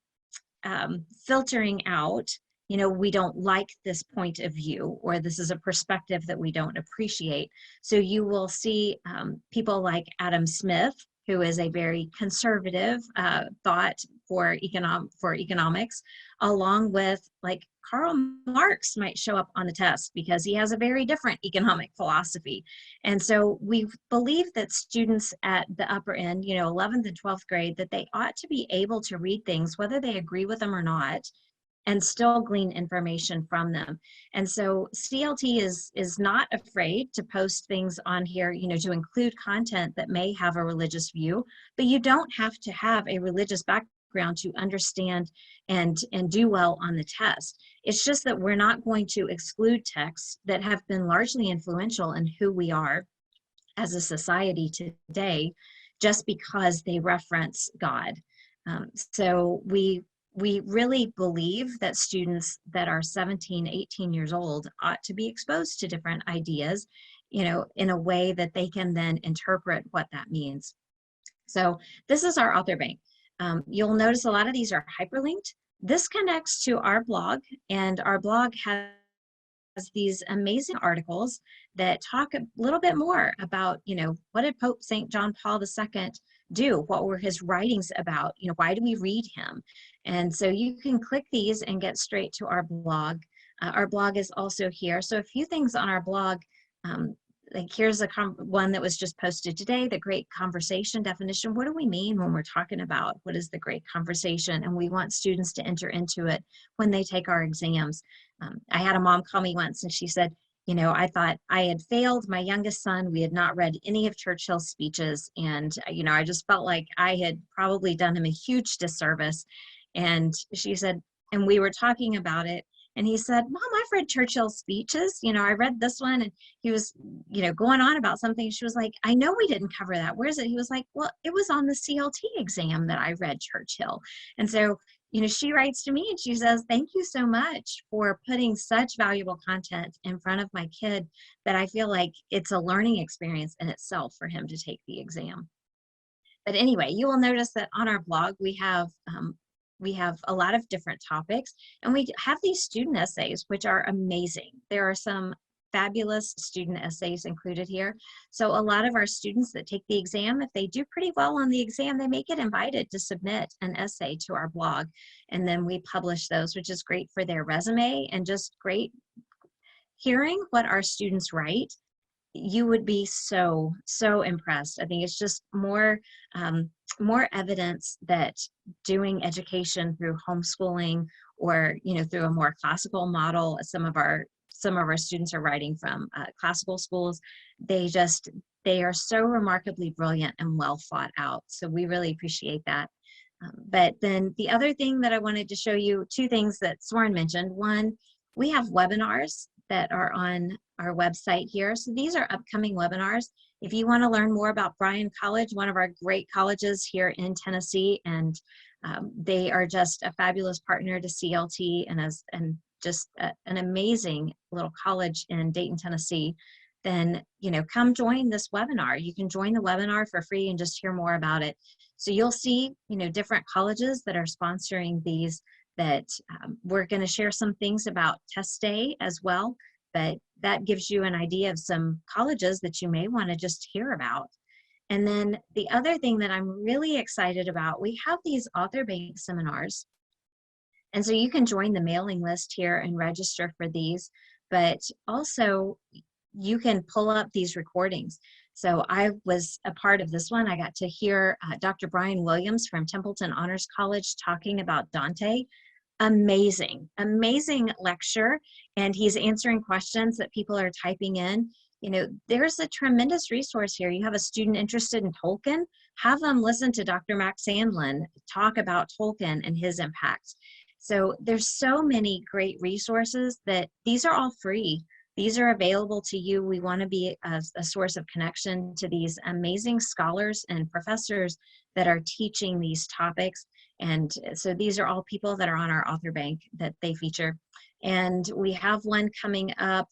filtering out, you know, we don't like this point of view, or this is a perspective that we don't appreciate. So you will see people like Adam Smith, who is a very conservative thought for economics, along with like Karl Marx might show up on the test because he has a very different economic philosophy. And so we believe that students at the upper end, you know, 11th and 12th grade, that they ought to be able to read things, whether they agree with them or not, and still glean information from them. And so CLT is not afraid to post things on here, you know, to include content that may have a religious view, but you don't have to have a religious background to understand and do well on the test. It's just that we're not going to exclude texts that have been largely influential in who we are as a society today, just because they reference God. So we really believe that students that are 17, 18 years old ought to be exposed to different ideas, you know, in a way that they can then interpret what that means. So this is our author bank. You'll notice a lot of these are hyperlinked. This connects to our blog, and our blog has these amazing articles that talk a little bit more about, you know, what did Pope St. John Paul II do? What were his writings about? You know, why do we read him? And so you can click these and get straight to our blog. Our blog is also here. So a few things on our blog, like here's one that was just posted today, the great conversation definition. What do we mean when we're talking about what is the great conversation? And we want students to enter into it when they take our exams. I had a mom call me once and she said, you know, I thought I had failed my youngest son. We had not read any of Churchill's speeches. And, you know, I just felt like I had probably done him a huge disservice. And she said, and we were talking about it. And he said, Mom, I've read Churchill's speeches. You know, I read this one, and he was, you know, going on about something. She was like, I know we didn't cover that. Where is it? He was like, well, it was on the CLT exam that I read Churchill. And so, you know, she writes to me and she says, thank you so much for putting such valuable content in front of my kid that I feel like it's a learning experience in itself for him to take the exam. But anyway, you will notice that on our blog, we have a lot of different topics, and we have these student essays, which are amazing. There are some fabulous student essays included here. So a lot of our students that take the exam, if they do pretty well on the exam, they may get invited to submit an essay to our blog. And then we publish those, which is great for their resume and just great hearing what our students write. You would be so impressed. I think it's just more evidence that doing education through homeschooling, or you know, through a more classical model. Some of our students are writing from classical schools. They are so remarkably brilliant and well thought out. So we really appreciate that. But then the other thing that I wanted to show you, two things that Soren mentioned. One, we have webinars that are on our website here. So these are upcoming webinars. If you want to learn more about Bryan College, one of our great colleges here in Tennessee, and they are just a fabulous partner to CLT and just an amazing little college in Dayton, Tennessee, then, you know, come join this webinar. You can join the webinar for free and just hear more about it. So you'll see, you know, different colleges that are sponsoring these, that we're going to share some things about test day as well, but that gives you an idea of some colleges that you may want to just hear about. And then the other thing that I'm really excited about, we have these author bank seminars. And so you can join the mailing list here and register for these, but also you can pull up these recordings. So I was a part of this one. I got to hear Dr. Brian Williams from Templeton Honors College talking about Dante. Amazing lecture, and he's answering questions that people are typing in. You know, there's a tremendous resource here. You have a student interested in Tolkien, have them listen to Dr. Max Sandlin talk about Tolkien and his impacts. So there's so many great resources that these are all free. These are available to you. We want to be a source of connection to these amazing scholars and professors that are teaching these topics. And so these are all people that are on our author bank that they feature. And we have one coming up,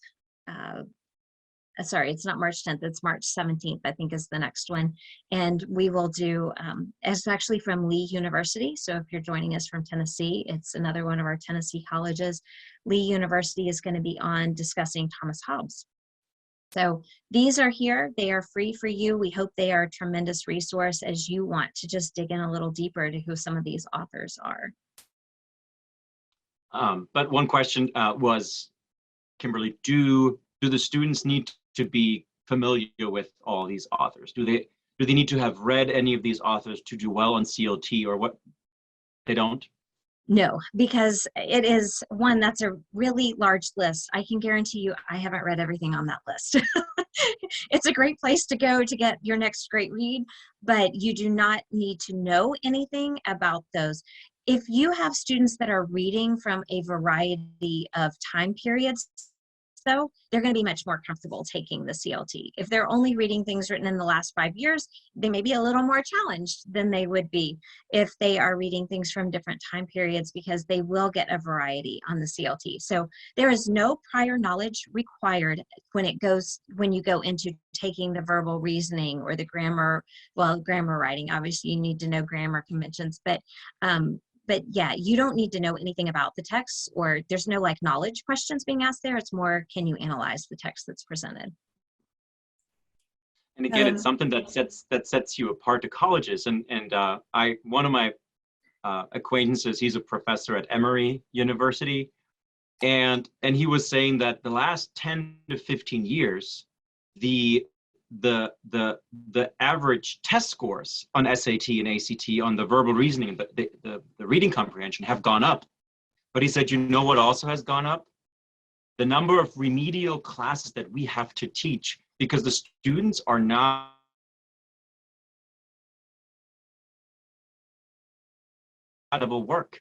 sorry, it's not March 10th, it's March 17th, I think is the next one. And we will do, it's actually from Lee University. So if you're joining us from Tennessee, it's another one of our Tennessee colleges. Lee University is going to be on discussing Thomas Hobbes. So these are here, they are free for you. We hope they are a tremendous resource as you want to just dig in a little deeper to who some of these authors are. But one question was, Kimberly, do the students need to be familiar with all these authors? Do they need to have read any of these authors to do well on CLT, or what? They don't? No, because it is one that's a really large list. I can guarantee you I haven't read everything on that list. It's a great place to go to get your next great read, but you do not need to know anything about those. If you have students that are reading from a variety of time periods, though, they're going to be much more comfortable taking the CLT. If they're only reading things written in the last 5 years, they may be a little more challenged than they would be if they are reading things from different time periods, because they will get a variety on the CLT. So there is no prior knowledge required when you go into taking the verbal reasoning or the grammar writing. Obviously you need to know grammar conventions, but yeah, you don't need to know anything about the text, or there's no like knowledge questions being asked there. It's more, can you analyze the text that's presented? And again, it's something that sets you apart to colleges. And one of my acquaintances. He's a professor at Emory University. And he was saying that the last 10 to 15 years, the average test scores on SAT and ACT on the verbal reasoning, the reading comprehension have gone up. But he said, you know what also has gone up? The number of remedial classes that we have to teach, because the students are not work.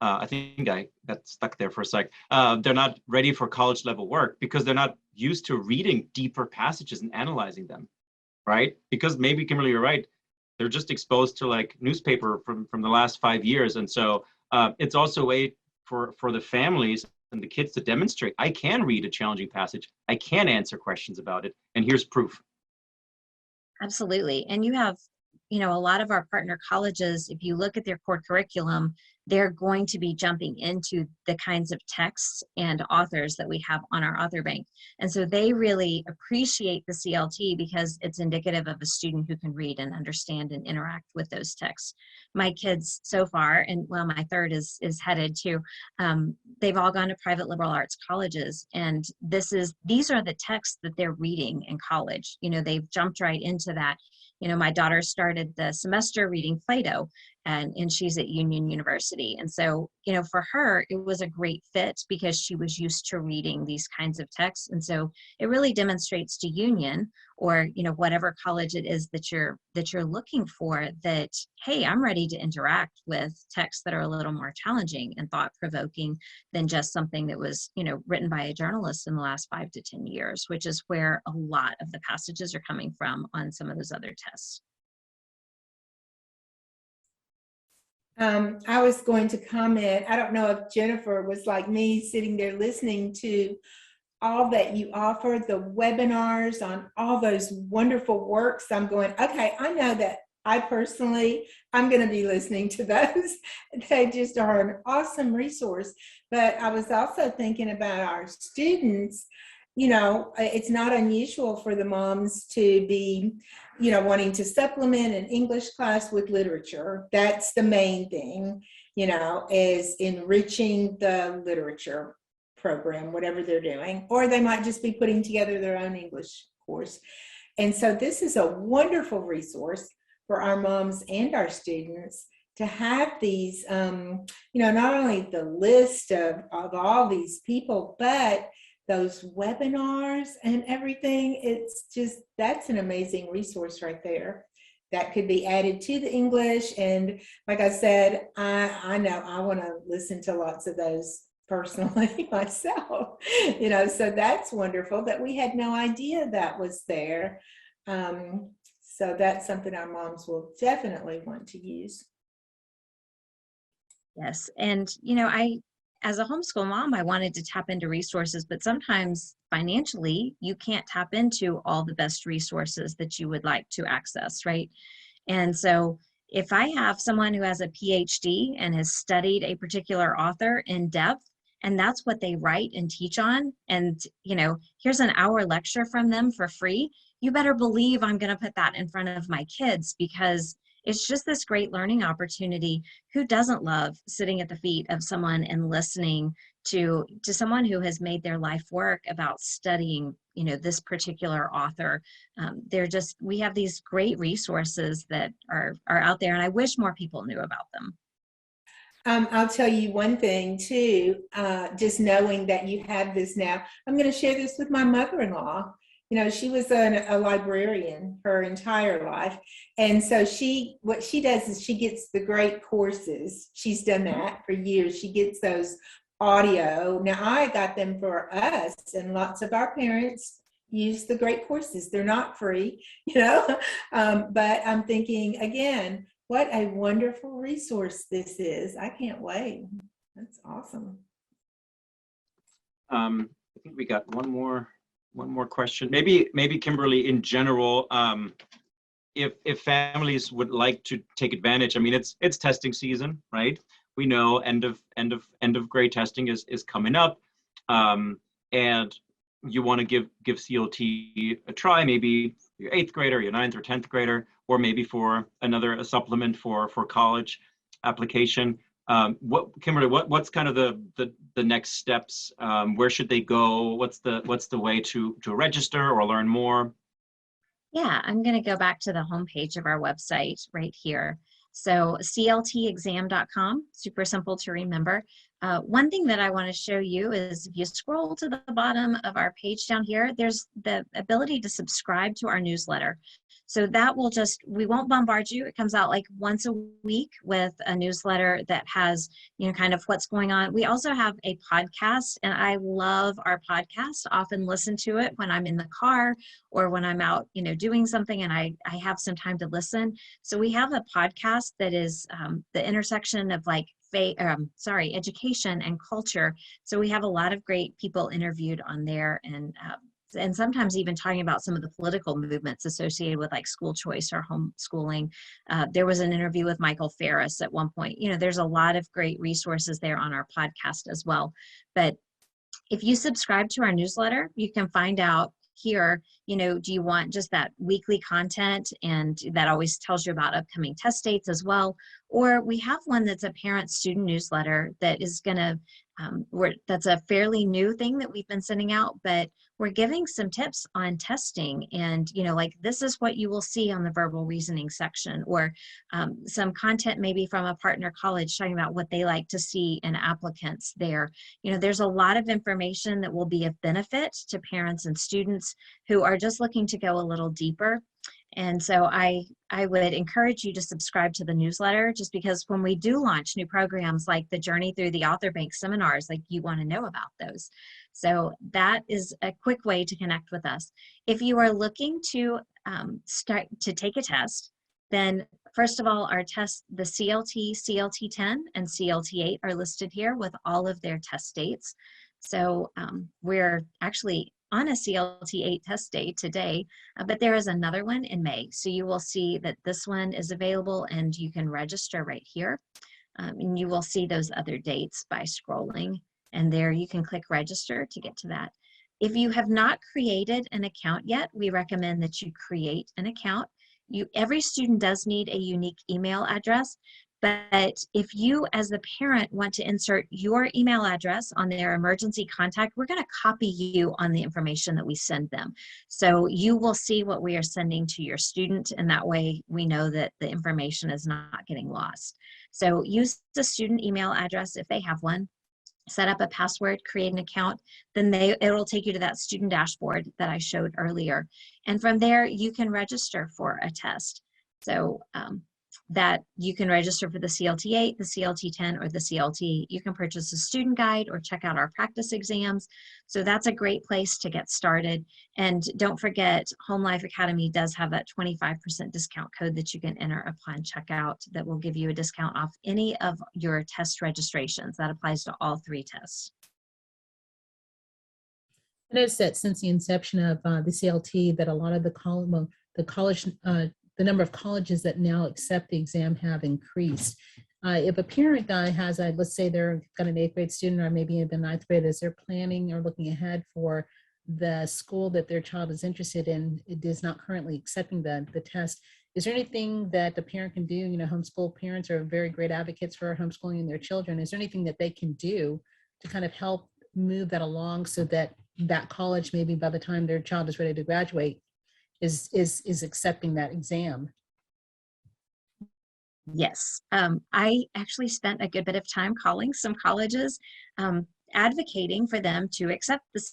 I think I got stuck there for a sec. They're not ready for college level work because they're not used to reading deeper passages and analyzing them, right? Because maybe, Kimberly, you're right. They're just exposed to like newspaper from the last 5 years. And so it's also a way for the families and the kids to demonstrate, I can read a challenging passage. I can answer questions about it. And here's proof. Absolutely. And you have, a lot of our partner colleges, if you look at their core curriculum, they're going to be jumping into the kinds of texts and authors that we have on our author bank. And so they really appreciate the CLT because it's indicative of a student who can read and understand and interact with those texts. My kids so far, and well, my third is headed to, they've all gone to private liberal arts colleges. And these are the texts that they're reading in college. They've jumped right into that. My daughter started the semester reading Plato, and she's at Union University. And so, for her, it was a great fit because she was used to reading these kinds of texts. And so it really demonstrates to Union or, whatever college it is that you're looking for that, hey, I'm ready to interact with texts that are a little more challenging and thought-provoking than just something that was, written by a journalist in the last 5 to 10 years, which is where a lot of the passages are coming from on some of those other tests. I was going to comment, I don't know if Jennifer was like me sitting there listening to all that you offer, the webinars on all those wonderful works. I'm going, okay, I know that I'm going to be listening to those. They just are an awesome resource. But I was also thinking about our students. It's not unusual for the moms to be, wanting to supplement an English class with literature. That's the main thing, is enriching the literature program, whatever they're doing. Or they might just be putting together their own English course. And so this is a wonderful resource for our moms and our students to have these, not only the list of all these people, but those webinars and everything. That's an amazing resource right there that could be added to the English. And like I said, I know I want to listen to lots of those personally myself, so that's wonderful that we had no idea that was there. So that's something our moms will definitely want to use. Yes. And, as a homeschool mom, I wanted to tap into resources, but sometimes financially, you can't tap into all the best resources that you would like to access, right? And so if I have someone who has a PhD and has studied a particular author in depth, and that's what they write and teach on, and, here's an hour lecture from them for free, you better believe I'm going to put that in front of my kids because it's just this great learning opportunity. Who doesn't love sitting at the feet of someone and listening to someone who has made their life work about studying, this particular author? We have these great resources that are out there, and I wish more people knew about them. I'll tell you one thing too, just knowing that you have this now. I'm going to share this with my mother-in-law. She was a librarian her entire life. And so what she does is she gets the great courses. She's done that for years. She gets those audio. Now I got them for us, and lots of our parents use the great courses. They're not free, but I'm thinking again, what a wonderful resource this is. I can't wait. That's awesome. I think we got one more question. Maybe Kimberly, in general, if families would like to take advantage, I mean, it's testing season, right? We know end of grade testing is coming up, and you want to give CLT a try, maybe your 8th grader, your 9th or 10th grader, or maybe for a supplement for college. application. Kimberly, what's kind of the next steps? Where should they go? What's the way to register or learn more? Yeah, I'm going to go back to the homepage of our website right here. So cltexam.com, super simple to remember. One thing that I want to show you is if you scroll to the bottom of our page down here, there's the ability to subscribe to our newsletter. So that will we won't bombard you. It comes out like once a week with a newsletter that has, kind of what's going on. We also have a podcast, and I love our podcast. I often listen to it when I'm in the car or when I'm out, doing something and I have some time to listen. So we have a podcast that is the intersection of like education and culture. So we have a lot of great people interviewed on there, and sometimes even talking about some of the political movements associated with like school choice or homeschooling. There was an interview with Michael Ferris at one point. There's a lot of great resources there on our podcast as well. But if you subscribe to our newsletter, you can find out here, do you want just that weekly content, and that always tells you about upcoming test dates as well, or we have one that's a parent-student newsletter that is going to that's a fairly new thing that we've been sending out, but we're giving some tips on testing, and like this is what you will see on the verbal reasoning section, or some content maybe from a partner college talking about what they like to see in applicants there. There's a lot of information that will be of benefit to parents and students who are just looking to go a little deeper. And so I would encourage you to subscribe to the newsletter, just because when we do launch new programs like the Journey Through the Author Bank seminars, like you want to know about those. So that is a quick way to connect with us. If you are looking to start to take a test, then first of all, our tests, the CLT, CLT10, and CLT8 are listed here with all of their test dates. So we're actually on a CLT8 test day today, but there is another one in May. So you will see that this one is available and you can register right here. And you will see those other dates by scrolling, and there you can click register to get to that. If you have not created an account yet, we recommend that you create an account. Every student does need a unique email address, but if you as the parent want to insert your email address on their emergency contact, we're going to copy you on the information that we send them. So you will see what we are sending to your student, and that way we know that the information is not getting lost. So use the student email address if they have one. Set up a password, create an account, then it will take you to that student dashboard that I showed earlier. And from there, you can register for a test. So that you can register for the CLT8, the CLT10, or the CLT. You can purchase a student guide or check out our practice exams. So that's a great place to get started. And don't forget, HomeLife Academy does have that 25% discount code that you can enter upon checkout that will give you a discount off any of your test registrations. That applies to all 3 tests. I noticed that since the inception of the CLT, that a lot of the number of colleges that now accept the exam have increased. If a parent has, let's say they've got an 8th grade student, or maybe even 9th grade, as they're planning or looking ahead for the school that their child is interested in, it is not currently accepting the test. Is there anything that the parent can do? Homeschool parents are very great advocates for homeschooling their children. Is there anything that they can do to kind of help move that along so that that college, maybe by the time their child is ready to graduate, is accepting that exam? Yes, I actually spent a good bit of time calling some colleges, advocating for them to accept the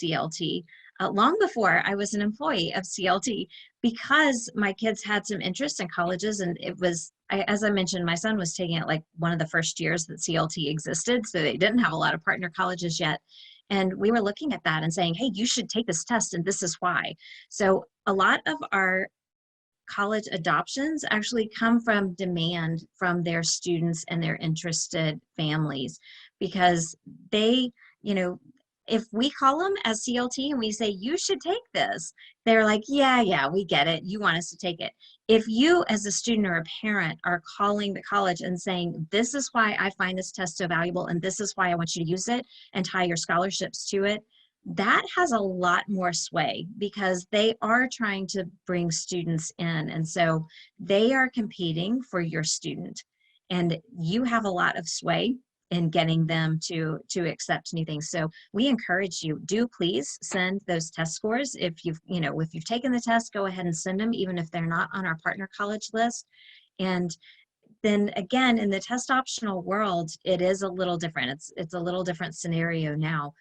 CLT long before I was an employee of CLT, because my kids had some interest in colleges, and it was, as I mentioned, my son was taking it like one of the first years that CLT existed, so they didn't have a lot of partner colleges yet. And we were looking at that and saying, hey, you should take this test, and this is why. So a lot of our college adoptions actually come from demand from their students and their interested families, because they, if we call them as CLT and we say, you should take this, they're like, yeah, we get it. You want us to take it. If you as a student or a parent are calling the college and saying, this is why I find this test so valuable, and this is why I want you to use it, and tie your scholarships to it, that has a lot more sway, because they are trying to bring students in. And so they are competing for your student. and you have a lot of sway in getting them to accept new things. So we encourage you, do please send those test scores. If you've taken the test, go ahead and send them, even if they're not on our partner college list. And then again, in the test optional world, it is a little different. It's a little different scenario now.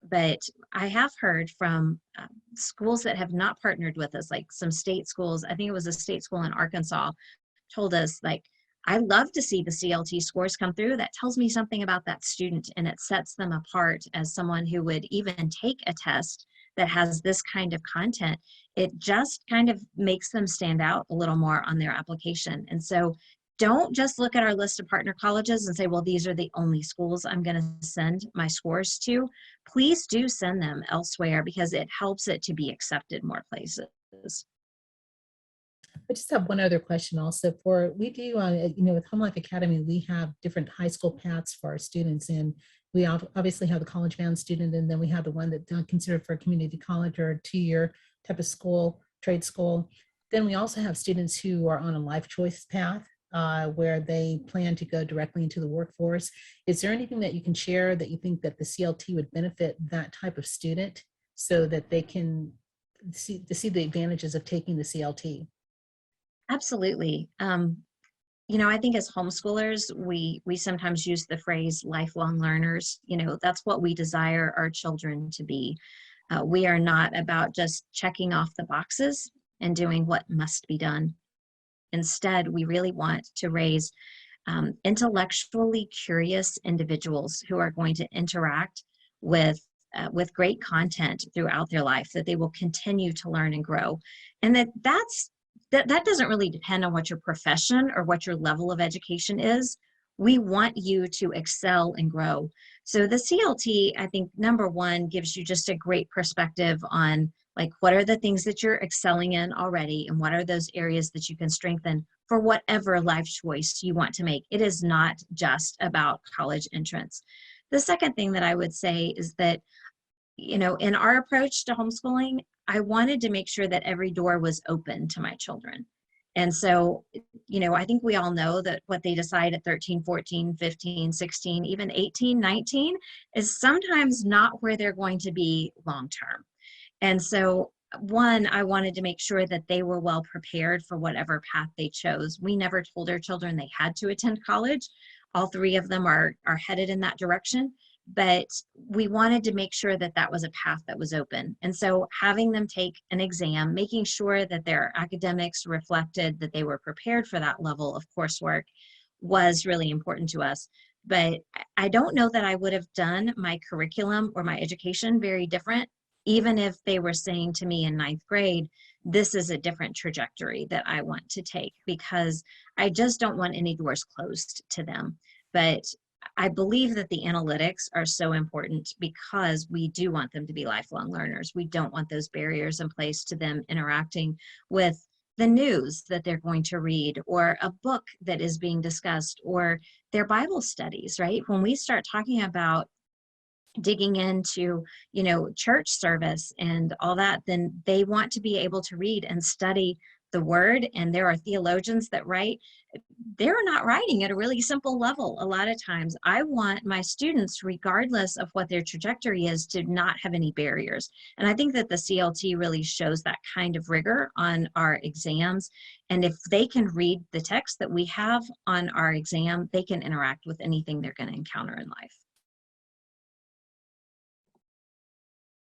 But I have heard from schools that have not partnered with us, like some state schools. I think it was a state school in Arkansas, told us, like, I love to see the CLT scores come through. That tells me something about that student, and it sets them apart as someone who would even take a test that has this kind of content. It just kind of makes them stand out a little more on their application. And so don't just look at our list of partner colleges and say, well, these are the only schools I'm going to send my scores to. Please do send them elsewhere, because it helps it to be accepted more places. I just have one other question also. We do, with HomeLife Academy, we have different high school paths for our students, and we obviously have the college bound student, and then we have the one that considered for a community college or a 2-year type of school, trade school. Then we also have students who are on a life choice path, where they plan to go directly into the workforce. Is there anything that you can share that you think that the CLT would benefit that type of student, so that they can see the advantages of taking the CLT? Absolutely. I think as homeschoolers, we sometimes use the phrase lifelong learners. That's what we desire our children to be. We are not about just checking off the boxes and doing what must be done. Instead, we really want to raise intellectually curious individuals who are going to interact with great content throughout their life, that they will continue to learn and grow. And that doesn't really depend on what your profession or what your level of education is. We want you to excel and grow. So the CLT, I think, number one, gives you just a great perspective on, like, what are the things that you're excelling in already, and what are those areas that you can strengthen for whatever life choice you want to make. It is not just about college entrance. The second thing that I would say is that, in our approach to homeschooling, I wanted to make sure that every door was open to my children. And so, I think we all know that what they decide at 13, 14, 15, 16, even 18, 19 is sometimes not where they're going to be long-term. And so, one, I wanted to make sure that they were well prepared for whatever path they chose. We never told our children they had to attend college. All three of them are headed in that direction. But we wanted to make sure that that was a path that was open. And so having them take an exam, making sure that their academics reflected that they were prepared for that level of coursework, was really important to us. But I don't know that I would have done my curriculum or my education very different, even if they were saying to me in 9th grade, this is a different trajectory that I want to take, because I just don't want any doors closed to them. But I believe that the analytics are so important, because we do want them to be lifelong learners. We don't want those barriers in place to them interacting with the news that they're going to read, or a book that is being discussed, or their Bible studies, right? When we start talking about digging into, church service and all that, then they want to be able to read and study the word. And there are theologians that write. They're not writing at a really simple level. A lot of times I want my students, regardless of what their trajectory is, to not have any barriers. And I think that the CLT really shows that kind of rigor on our exams. And if they can read the text that we have on our exam, they can interact with anything they're going to encounter in life.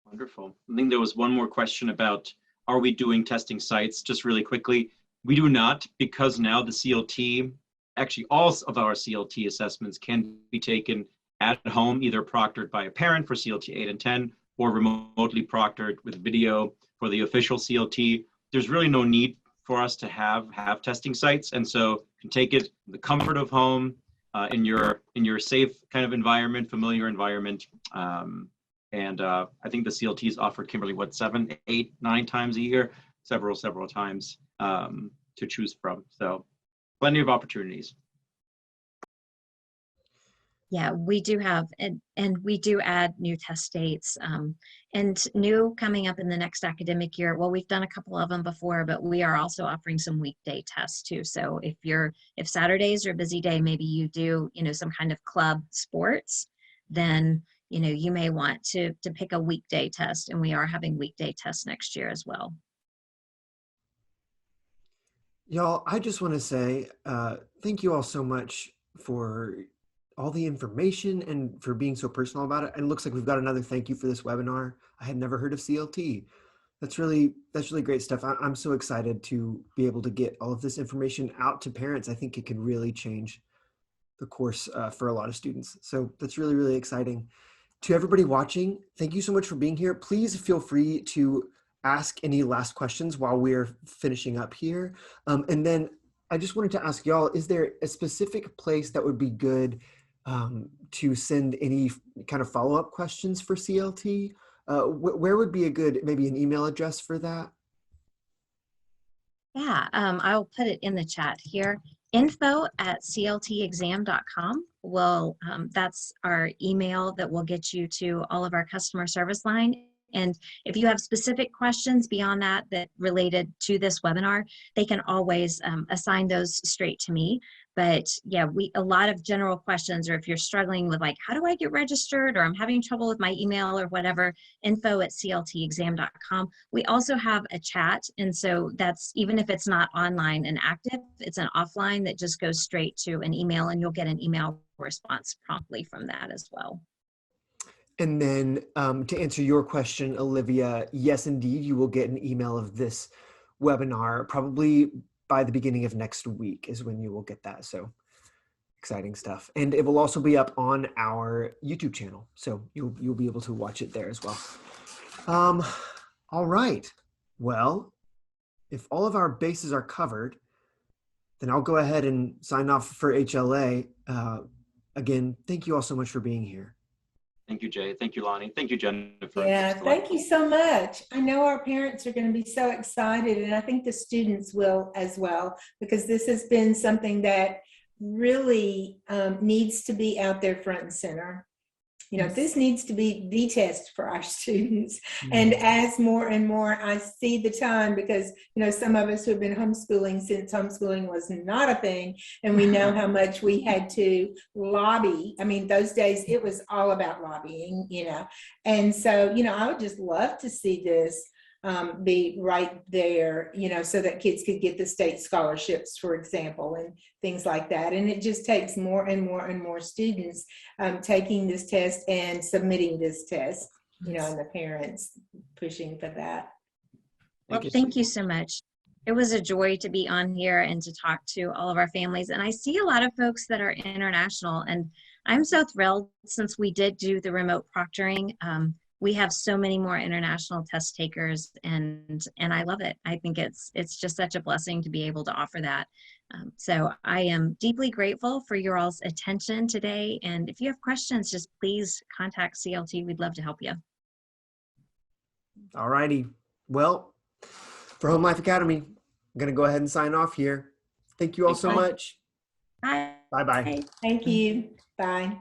Wonderful. I think there was one more question about, are we doing testing sites? Just really quickly, we do not, because now the CLT, actually all of our CLT assessments can be taken at home, either proctored by a parent for CLT 8 and 10, or remotely proctored with video for the official CLT. There's really no need for us to have testing sites. And so you can take it in the comfort of home, in your safe kind of environment, familiar environment. I think the CLT is offered, Kimberly, 7, 8, 9 times a year, several times to choose from. So plenty of opportunities. Yeah, we do have, and we do add new test dates, and new coming up in the next academic year. Well, we've done a couple of them before, but we are also offering some weekday tests too. So if Saturdays are a busy day, maybe you do, some kind of club sports, then, you may want to pick a weekday test, and we are having weekday tests next year as well. Y'all, I just want to say thank you all so much for all the information and for being so personal about it. And it looks like we've got another thank you for this webinar. I had never heard of CLT. That's really great stuff. I'm so excited to be able to get all of this information out to parents. I think it could really change the course for a lot of students. So that's really, really exciting. To everybody watching, thank you so much for being here. Please feel free to ask any last questions while we're finishing up here. And then I just wanted to ask y'all, is there a specific place that would be good to send any kind of follow-up questions for CLT? Where would be a good, maybe an email address for that? Yeah, I'll put it in the chat here. info@cltexam.com. Well, that's our email that will get you to all of our customer service line. And if you have specific questions beyond that related to this webinar, they can always assign those straight to me. But yeah, a lot of general questions, or if you're struggling with like, how do I get registered, or I'm having trouble with my email or whatever, info@cltexam.com. We also have a chat. And so that's, even if it's not online and active, it's an offline that just goes straight to an email, and you'll get an email response promptly from that as well. And then to answer your question, Olivia, yes, indeed, you will get an email of this webinar probably by the beginning of next week is when you will get that. So exciting stuff. And it will also be up on our YouTube channel. So you'll be able to watch it there as well. All right. Well, if all of our bases are covered, then I'll go ahead and sign off for HLA. Again, thank you all so much for being here. Thank you, Jay. Thank you, Lonnie. Thank you, Jennifer. Yeah, thank you so much. I know our parents are going to be so excited, and I think the students will as well, because this has been something that really needs to be out there front and center. This needs to be the test for our students. And as more and more I see the time, because, some of us who have been homeschooling since homeschooling was not a thing, and we know how much we had to lobby. I mean, those days it was all about lobbying, And so, I would just love to see this be right there, so that kids could get the state scholarships, for example, and things like that. And it just takes more and more and more students taking this test and submitting this test, and the parents pushing for that. Well, thank you so much. It was a joy to be on here and to talk to all of our families. And I see a lot of folks that are international, and I'm so thrilled, since we did do the remote proctoring. We have so many more international test takers, and I love it. I think it's just such a blessing to be able to offer that. So I am deeply grateful for your all's attention today. And if you have questions, just please contact CLT. We'd love to help you. All righty. Well, for Home Life Academy, I'm going to go ahead and sign off here. Thank you all so much. Bye. Bye-bye. Thank you. Bye.